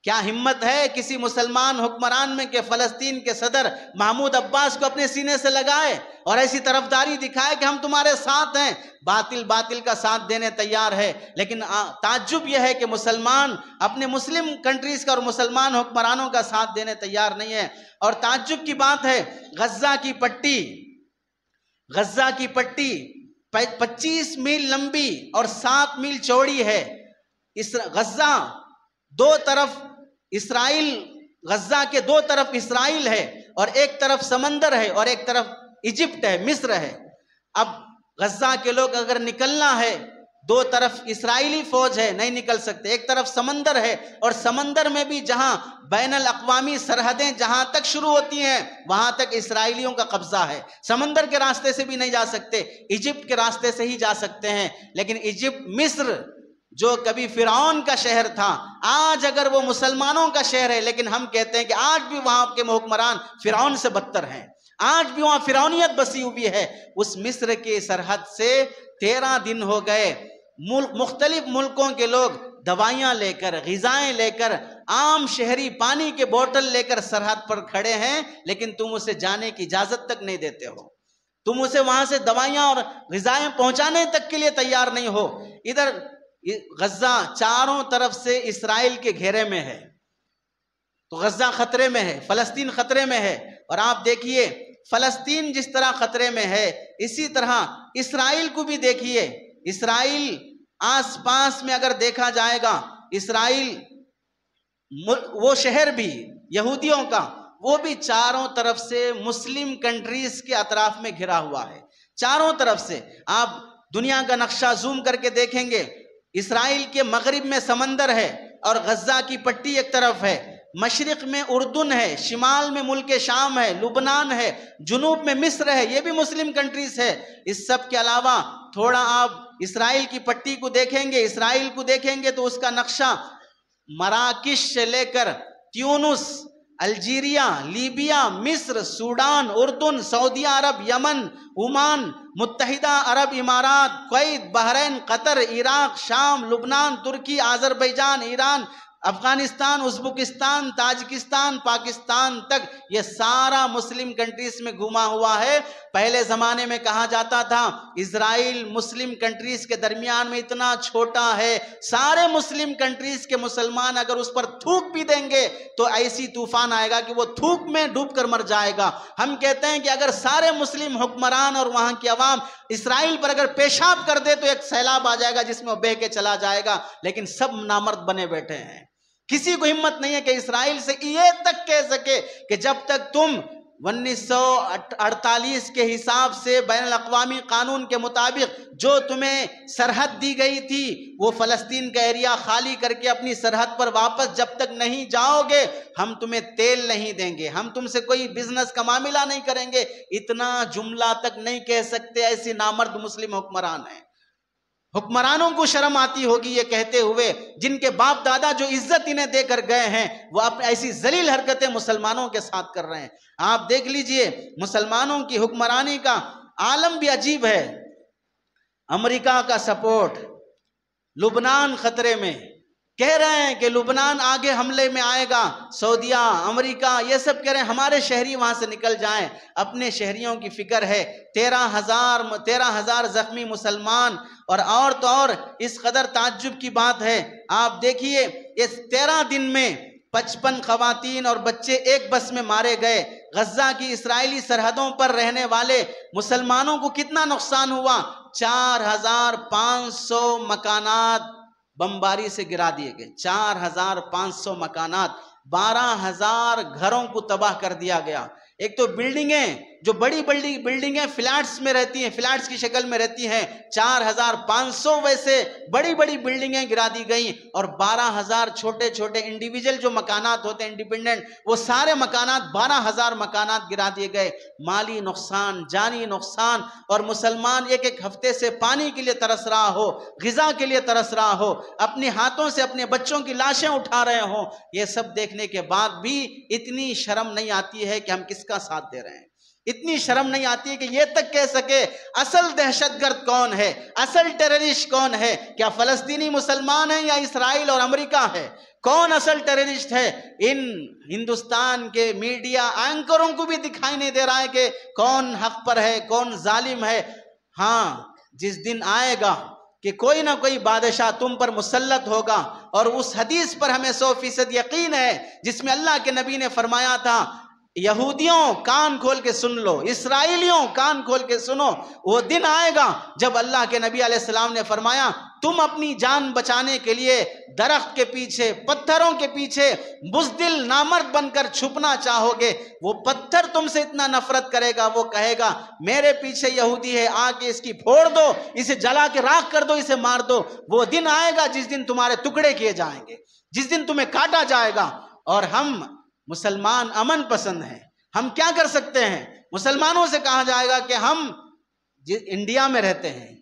کیا ہمت ہے کسی مسلمان حکمران میں کہ فلسطین کے صدر محمود عباس کو اپنے سینے سے لگائے اور ایسی طرفداری دکھائے کہ ہم تمہارے ساتھ ہیں؟ باطل کا ساتھ دینے تیار ہے۔ لیکن تعجب یہ ہے کہ مسلمان اپنے مسلم کنٹریز کا اور مسلمان حکمرانوں کا ساتھ دینے تیار نہیں ہے۔ اور تعجب کی بات ہے، غزہ کی پٹی 25 میل لمبی اور 7 میل چوڑی ہے۔ غزہ دو طرف اسرائیل، غزہ کے دو طرف اسرائیل ہے اور ایک طرف سمندر ہے اور ایک طرف ایجپٹ ہے، مصر ہے۔ اب غزہ کے لوگ اگر نکلنا ہے، دو طرف اسرائیلی فوج ہے، نہیں نکل سکتے، ایک طرف سمندر ہے اور سمندر میں بھی جہاں بین الاقوامی سرحدیں جہاں تک شروع ہوتی ہیں وہاں تک اسرائیلیوں کا قبضہ ہے۔ سمندر کے راستے سے بھی نہیں جا سکتے، ایجپٹ کے راستے سے ہی جا سکتے ہیں۔ لیکن ایجپٹ، مصر جو کبھی فرعون کا شہر تھا، آج اگر وہ مسلمانوں کا شہر ہے، لیکن ہم کہتے ہیں کہ آج بھی وہاں کے حکمران فرعون سے بدتر ہیں، آج بھی وہاں فرعونیت بسی ہوئی ہے۔ اس مصر کے سرحد سے 13 دن ہو گئے، مختلف ملکوں کے لوگ دوائیاں لے کر، غذائیں لے کر، عام شہری پانی کے بوتل لے کر سرحد پر کھڑے ہیں، لیکن تم اسے جانے کی اجازت تک نہیں دیتے ہو، تم اسے وہاں سے دوائیاں اور غذائیں پہنچانے تک کے لیے تیار نہیں ہو۔ ادھر غزہ چاروں طرف سے اسرائیل کے گھیرے میں ہے، تو غزہ خطرے میں ہے، فلسطین خطرے میں ہے۔ اور آپ دیکھیے فلسطین جس طرح خطرے میں ہے، اسی طرح اسرائیل کو بھی دیکھیے۔ اسرائیل آس پاس میں اگر دیکھا جائے گا، اسرائیل وہ شہر بھی یہودیوں کا، وہ بھی چاروں طرف سے مسلم کنٹریز کے اطراف میں گھرا ہوا ہے، چاروں طرف سے۔ آپ دنیا کا نقشہ زوم کر کے دیکھیں گے، اسرائیل کے مغرب میں سمندر ہے اور غزہ کی پٹی ایک طرف ہے، مشرق میں اردن ہے، شمال میں ملک شام ہے، لبنان ہے، جنوب میں مصر ہے، یہ بھی مسلم کنٹریز ہے۔ اس سب کے علاوہ تھوڑا آپ اسرائیل کی پٹی کو دیکھیں گے، اسرائیل کو دیکھیں گے تو اس کا نقشہ مراکش سے لے کر تیونس، الجیریا، لیبیا، مصر، سوڈان، اردن، سعودی عرب، یمن، عمان، متحدہ عرب امارات، کویت، بحرین، قطر، عراق، شام، لبنان، ترکی، آذربائیجان، ایران، افغانستان، ازبکستان، تاجکستان، پاکستان تک یہ سارا مسلم کنٹریز میں گھوما ہوا ہے۔ پہلے زمانے میں کہا جاتا تھا اسرائیل مسلم کنٹریز کے درمیان میں اتنا چھوٹا ہے، سارے مسلم کنٹریز کے مسلمان اگر اس پر تھوک بھی دیں گے تو ایسی طوفان آئے گا کہ وہ تھوک میں ڈوب کر مر جائے گا۔ ہم کہتے ہیں کہ اگر سارے مسلم حکمران اور وہاں کی عوام اسرائیل پر اگر پیشاب کر دے تو ایک سیلاب آ جائے گا جس میں وہ بہہ کے چلا جائے گا، لیکن سب نامرد بنے بیٹھے ہیں۔ کسی کو ہمت نہیں ہے کہ اسرائیل سے یہ تک کہہ سکے کہ جب تک تم 1948 کے حساب سے بین الاقوامی قانون کے مطابق جو تمہیں سرحد دی گئی تھی وہ فلسطین کا ایریا خالی کر کے اپنی سرحد پر واپس جب تک نہیں جاؤ گے ہم تمہیں تیل نہیں دیں گے، ہم تم سے کوئی بزنس کا معاملہ نہیں کریں گے، اتنا جملہ تک نہیں کہہ سکتے۔ ایسی نامرد مسلم حکمران ہیں۔ حکمرانوں کو شرم آتی ہوگی یہ کہتے ہوئے جن کے باپ دادا جو عزت انہیں دے کر گئے ہیں وہ اپنے ایسی ذلیل حرکتیں مسلمانوں کے ساتھ کر رہے ہیں۔ آپ دیکھ لیجئے مسلمانوں کی حکمرانی کا عالم بھی عجیب ہے۔ امریکہ کا سپورٹ، لبنان خطرے میں، کہہ رہے ہیں کہ لبنان آگے حملے میں آئے گا، سعودیہ، امریکہ یہ سب کہہ رہے ہیں ہمارے شہری وہاں سے نکل جائیں، اپنے شہریوں کی فکر ہے۔ 13,000 زخمی مسلمان، اور تو اور اس قدر تعجب کی بات ہے، آپ دیکھیے اس 13 دن میں 55 خواتین اور بچے ایک بس میں مارے گئے۔ غزہ کی اسرائیلی سرحدوں پر رہنے والے مسلمانوں کو کتنا نقصان ہوا؟ 4,500 مکانات بمباری سے گرا دیے گئے، 4,500 مکانات، 12,000 گھروں کو تباہ کر دیا گیا۔ ایک تو بلڈنگیں جو بڑی بڑی بلڈنگیں فلیٹس میں رہتی ہیں، فلیٹس کی شکل میں رہتی ہیں، 4500 ویسے بڑی بڑی بلڈنگیں گرا دی گئیں، اور 12000 چھوٹے چھوٹے انڈیویجل جو مکانات ہوتے ہیں انڈیپینڈنٹ، وہ سارے مکانات 12000 مکانات گرا دیے گئے۔ مالی نقصان، جانی نقصان، اور مسلمان ایک ہفتے سے پانی کے لیے ترس رہا ہو، غذا کے لیے ترس رہا ہو، اپنے ہاتھوں سے اپنے بچوں کی لاشیں اٹھا رہے ہوں، یہ سب دیکھنے کے بعد بھی اتنی شرم نہیں آتی ہے کہ ہم کس کا ساتھ دے رہے ہیں، اتنی شرم نہیں آتی ہے کہ یہ تک کہہ سکے اصل دہشت گرد کون ہے، اصل ٹیررسٹ کون ہے، کیا فلسطینی مسلمان ہیں یا اسرائیل اور امریکہ ہے؟ کون اصل ٹیررسٹ ہے؟ ان ہندوستان کے میڈیا اینکروں کو بھی دکھائی نہیں دے رہا ہے کہ کون حق پر ہے، کون ظالم ہے۔ ہاں، جس دن آئے گا کہ کوئی نہ کوئی بادشاہ تم پر مسلط ہوگا، اور اس حدیث پر ہمیں 100% یقین ہے جس میں اللہ کے نبی نے فرمایا تھا، یہودیوں کان کھول کے سن لو، اسرائیلیوں کان کھول کے سنو، وہ دن آئے گا جب اللہ کے نبی علیہ السلام نے فرمایا تم اپنی جان بچانے کے لیے درخت کے پیچھے، پتھروں کے پیچھے بزدل نامرد بن کر چھپنا چاہو گے، وہ پتھر تم سے اتنا نفرت کرے گا، وہ کہے گا میرے پیچھے یہودی ہے، آ کے اس کی پھوڑ دو، اسے جلا کے راکھ کر دو، اسے مار دو۔ وہ دن آئے گا جس دن تمہارے ٹکڑے کیے جائیں گے، جس دن تمہیں کاٹا جائے گا۔ اور ہم مسلمان امن پسند ہیں، ہم کیا کر سکتے ہیں؟ مسلمانوں سے کہا جائے گا کہ ہم انڈیا میں رہتے ہیں،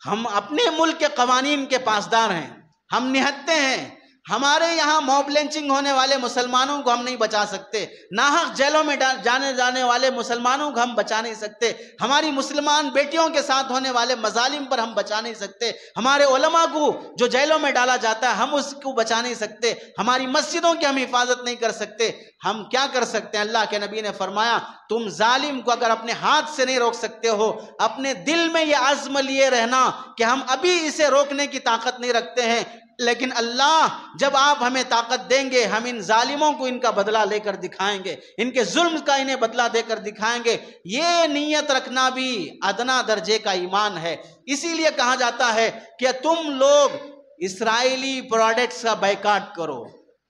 ہم اپنے ملک کے قوانین کے پاسدار ہیں، ہم نہتے ہیں، ہمارے یہاں موب لنچنگ ہونے والے مسلمانوں کو ہم نہیں بچا سکتے، ناحق جیلوں میں جانے والے مسلمانوں کو ہم بچا نہیں سکتے، ہماری مسلمان بیٹیوں کے ساتھ ہونے والے مظالم پر ہم بچا نہیں سکتے، ہمارے علماء کو جو جیلوں میں ڈالا جاتا ہے ہم اس کو بچا نہیں سکتے، ہماری مسجدوں کی ہم حفاظت نہیں کر سکتے۔ ہم کیا کر سکتے ہیں؟ اللہ کے نبی نے فرمایا تم ظالم کو اگر اپنے ہاتھ سے نہیں روک سکتے ہو، اپنے دل میں یہ عزم لیے رہنا کہ ہم ابھی اسے روکنے کی طاقت نہیں رکھتے ہیں، لیکن اللہ جب آپ ہمیں طاقت دیں گے ہم ان ظالموں کو ان کا بدلہ لے کر دکھائیں گے، ان کے ظلم کا انہیں بدلہ دے کر دکھائیں گے۔ یہ نیت رکھنا بھی ادنا درجے کا ایمان ہے۔ اسی لیے کہا جاتا ہے کہ تم لوگ اسرائیلی پروڈکٹس کا بائیکاٹ کرو،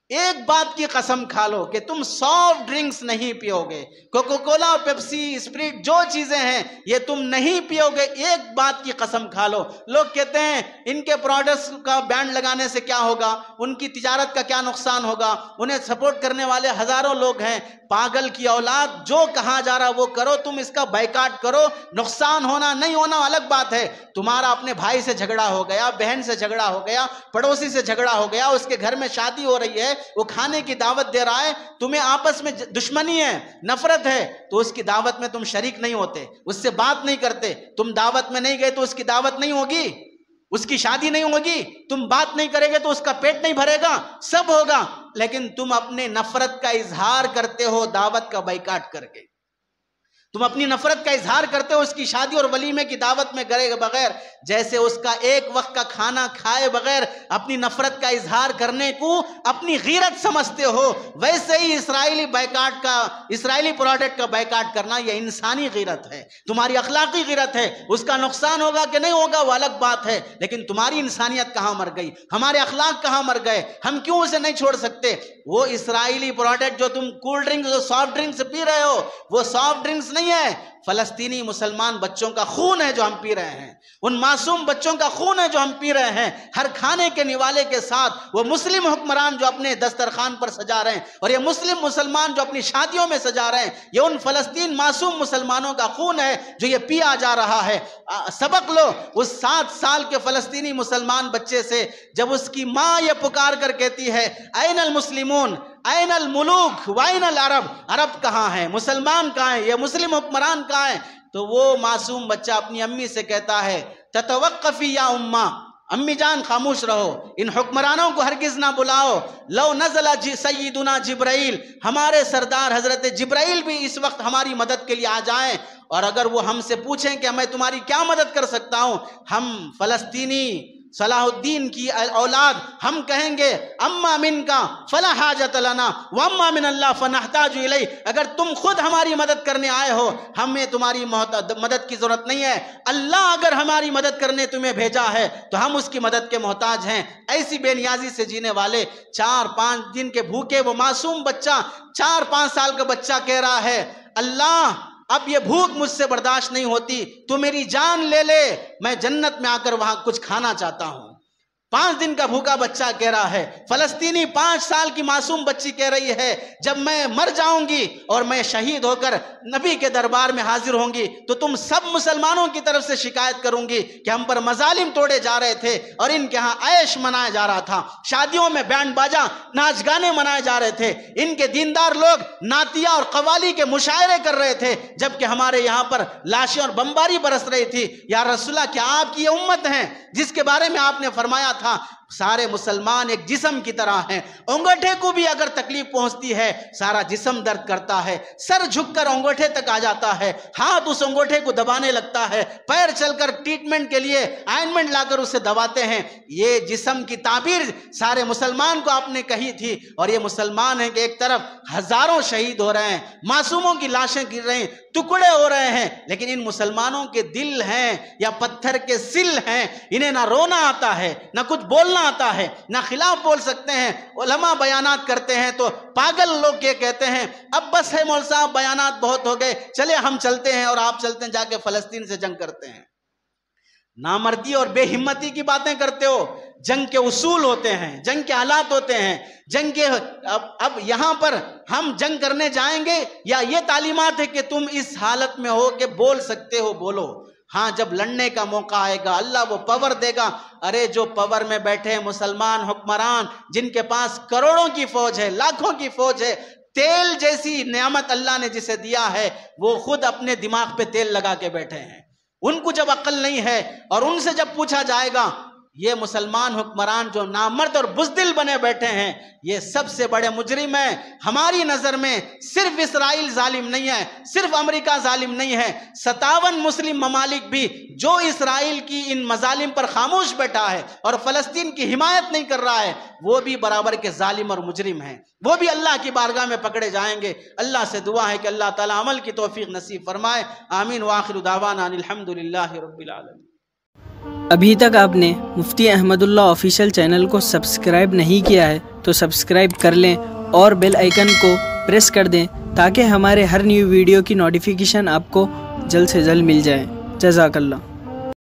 ایک بات کی قسم کھا لو کہ تم سافٹ ڈرنکس نہیں پیو گے، کوکو کولا، پیپسی، اسپرٹ، جو چیزیں ہیں یہ تم نہیں پیو گے، ایک بات کی قسم کھا لو۔ لوگ کہتے ہیں ان کے پروڈکٹس کا بین لگانے سے کیا ہوگا، ان کی تجارت کا کیا نقصان ہوگا، انہیں سپورٹ کرنے والے ہزاروں لوگ ہیں۔ پاگل کی اولاد، جو کہا جا رہا وہ کرو، تم اس کا بائیکاٹ کرو، نقصان ہونا نہیں ہونا الگ بات ہے۔ تمہارا اپنے بھائی سے جھگڑا ہو گیا، بہن سے جھگڑا ہو گیا، پڑوسی سے جھگڑا ہو گیا، اس کے گھر میں شادی ہو رہی ہے، وہ کھانے کی دعوت دے رہا ہے، تمہیں آپس میں دشمنی ہے، نفرت ہے، تو اس کی دعوت میں تم شریک نہیں ہوتے، اس سے بات نہیں کرتے، تم دعوت میں نہیں گئے تو اس کی دعوت نہیں ہوگی، اس کی شادی نہیں ہوگی، تم بات نہیں کرے گے تو اس کا پیٹ نہیں بھرے گا، سب ہوگا، لیکن تم اپنے نفرت کا اظہار کرتے ہو دعوت کا بائیکاٹ کر کے، تم اپنی نفرت کا اظہار کرتے ہو اس کی شادی اور ولیمے کی دعوت میں گئے بغیر، جیسے اس کا ایک وقت کا کھانا کھائے بغیر اپنی نفرت کا اظہار کرنے کو اپنی غیرت سمجھتے ہو، ویسے ہی اسرائیلی پروڈکٹ کا بائیکاٹ کرنا یہ انسانی غیرت ہے، تمہاری اخلاقی غیرت ہے۔ اس کا نقصان ہوگا کہ نہیں ہوگا وہ الگ بات ہے، لیکن تمہاری انسانیت کہاں مر گئی، ہمارے اخلاق کہاں مر گئے، ہم کیوں اسے نہیں چھوڑ سکتے؟ وہ اسرائیلی پروڈکٹ جو تم کولڈ ڈرنکس اور سافٹ ڈرنکس پی رہے ہو، وہ سافٹ ڈرنکس نہیں ہے، فلسطینی مسلمان بچوں کا خون ہے جو ہم پی رہے ہیں، ان معصوم بچوں کا خون ہے جو ہم پی رہے ہیں۔ ہر کھانے کے نوالے کے ساتھ وہ مسلم حکمران جو اپنے دسترخوان پر سجا رہے ہیں، اور یہ مسلمان جو اپنی شادیوں میں سجا رہے ہیں، یہ ان فلسطین معصوم مسلمانوں کا خون ہے جو یہ پیا جا رہا ہے۔ سبق لو اس 7 سال کے فلسطینی مسلمان بچے سے، جب اس کی ماں یہ پکار کر کہتی ہے این المسلمون این الملوک وین العرب، عرب کہاں ہیں، مسلمان کہاں ہیں، یہ مسلم حکمران کہاں ہیں، تو وہ معصوم بچہ اپنی امی سے کہتا ہے تتوقفی یا اماں، امی جان خاموش رہو، ان حکمرانوں کو ہرگز نہ بلاؤ، لو نزل سیدنا جبرائیل، ہمارے سردار حضرت جبرائیل بھی اس وقت ہماری مدد کے لیے آ جائیں، اور اگر وہ ہم سے پوچھیں کہ میں تمہاری کیا مدد کر سکتا ہوں، ہم فلسطینی صلاح الدین کی اولاد ہم کہیں گے اما من کا فلا حاجت لنا واما من اللہ فنحتاج الیہ، اگر تم خود ہماری مدد کرنے آئے ہو ہمیں تمہاری مدد کی ضرورت نہیں ہے، اللہ اگر ہماری مدد کرنے تمہیں بھیجا ہے تو ہم اس کی مدد کے محتاج ہیں۔ ایسی بے نیازی سے جینے والے 4-5 دن کے بھوکے وہ معصوم بچہ، 4-5 سال کا بچہ کہہ رہا ہے اللہ اب یہ بھوک مجھ سے برداشت نہیں ہوتی، تو میری جان لے لے، میں جنت میں آ کر وہاں کچھ کھانا چاہتا ہوں۔ 5 دن کا بھوکا بچہ کہہ رہا ہے، فلسطینی 5 سال کی معصوم بچی کہہ رہی ہے، جب میں مر جاؤں گی اور میں شہید ہو کر نبی کے دربار میں حاضر ہوں گی تو تم سب مسلمانوں کی طرف سے شکایت کروں گی کہ ہم پر مظالم توڑے جا رہے تھے اور ان کے ہاں عیش منایا جا رہا تھا، شادیوں میں بینڈ باجا ناچ گانے منائے جا رہے تھے، ان کے دیندار لوگ نعتیہ اور قوالی کے مشاعرے کر رہے تھے، جبکہ ہمارے یہاں پر لاشیں اور بمباری برس رہی تھی۔ یا رسول اللہ، کیا آپ کی یہ امت ہیں جس کے بارے میں آپ نے فرمایا تھا سارے مسلمان ایک جسم کی طرح ہیں، انگوٹھے کو بھی اگر تکلیف پہنچتی ہے سارا جسم درد کرتا ہے، سر جھک کر انگوٹھے تک آ جاتا ہے، ہاتھ اس انگوٹھے کو دبانے لگتا ہے، پیر چل کر ٹریٹمنٹ کے لیے آئنمنٹ لا کر اسے دباتے ہیں۔ یہ جسم کی تعبیر سارے مسلمان کو آپ نے کہی تھی، اور یہ مسلمان ہیں کہ ایک طرف ہزاروں شہید ہو رہے ہیں، معصوموں کی لاشیں گر رہی ہیں، ٹکڑے ہو رہے ہیں، لیکن ان مسلمانوں کے دل ہیں یا پتھر کے سل ہیں، انہیں نہ رونا آتا ہے، نہ کچھ بولنا آتا ہے، نہ خلاف بول سکتے ہیں۔ علماء بیانات کرتے ہیں تو پاگل لوگ یہ کہتے ہیں اب بس ہے مول صاحب، بیانات بہت ہو گئے، چلے ہم چلتے ہیں اور آپ چلتے ہیں جا کے فلسطین سے جنگ کرتے ہیں۔ نامردی اور بے ہمتی کی باتیں کرتے ہو، جنگ کے اصول ہوتے ہیں، جنگ کے حالات ہوتے ہیں، جنگ کے اب یہاں پر ہم جنگ کرنے جائیں گے یا یہ تعلیمات ہے کہ تم اس حالت میں ہو کہ بول سکتے ہو بولو، ہاں جب لڑنے کا موقع آئے گا اللہ وہ پاور دے گا۔ ارے جو پاور میں بیٹھے ہیں مسلمان حکمران، جن کے پاس کروڑوں کی فوج ہے، لاکھوں کی فوج ہے، تیل جیسی نعمت اللہ نے جسے دیا ہے، وہ خود اپنے دماغ پہ تیل لگا کے بیٹھے ہیں۔ ان کو جب عقل نہیں ہے اور ان سے جب پوچھا جائے گا، یہ مسلمان حکمران جو نامرد اور بزدل بنے بیٹھے ہیں یہ سب سے بڑے مجرم ہیں۔ ہماری نظر میں صرف اسرائیل ظالم نہیں ہے، صرف امریکہ ظالم نہیں ہے، 57 مسلم ممالک بھی جو اسرائیل کی ان مظالم پر خاموش بیٹھا ہے اور فلسطین کی حمایت نہیں کر رہا ہے، وہ بھی برابر کے ظالم اور مجرم ہیں، وہ بھی اللہ کی بارگاہ میں پکڑے جائیں گے۔ اللہ سے دعا ہے کہ اللہ تعالی عمل کی توفیق نصیب فرمائے، آمین وآخر دعوانا الحمدللہ رب العالمین۔ ابھی تک آپ نے مفتی احمد اللہ آفیشیل چینل کو سبسکرائب نہیں کیا ہے تو سبسکرائب کر لیں اور بیل آئیکن کو پریس کر دیں تاکہ ہمارے ہر نیو ویڈیو کی نوٹیفیکیشن آپ کو جلد سے جلد مل جائے۔ جزاک اللہ۔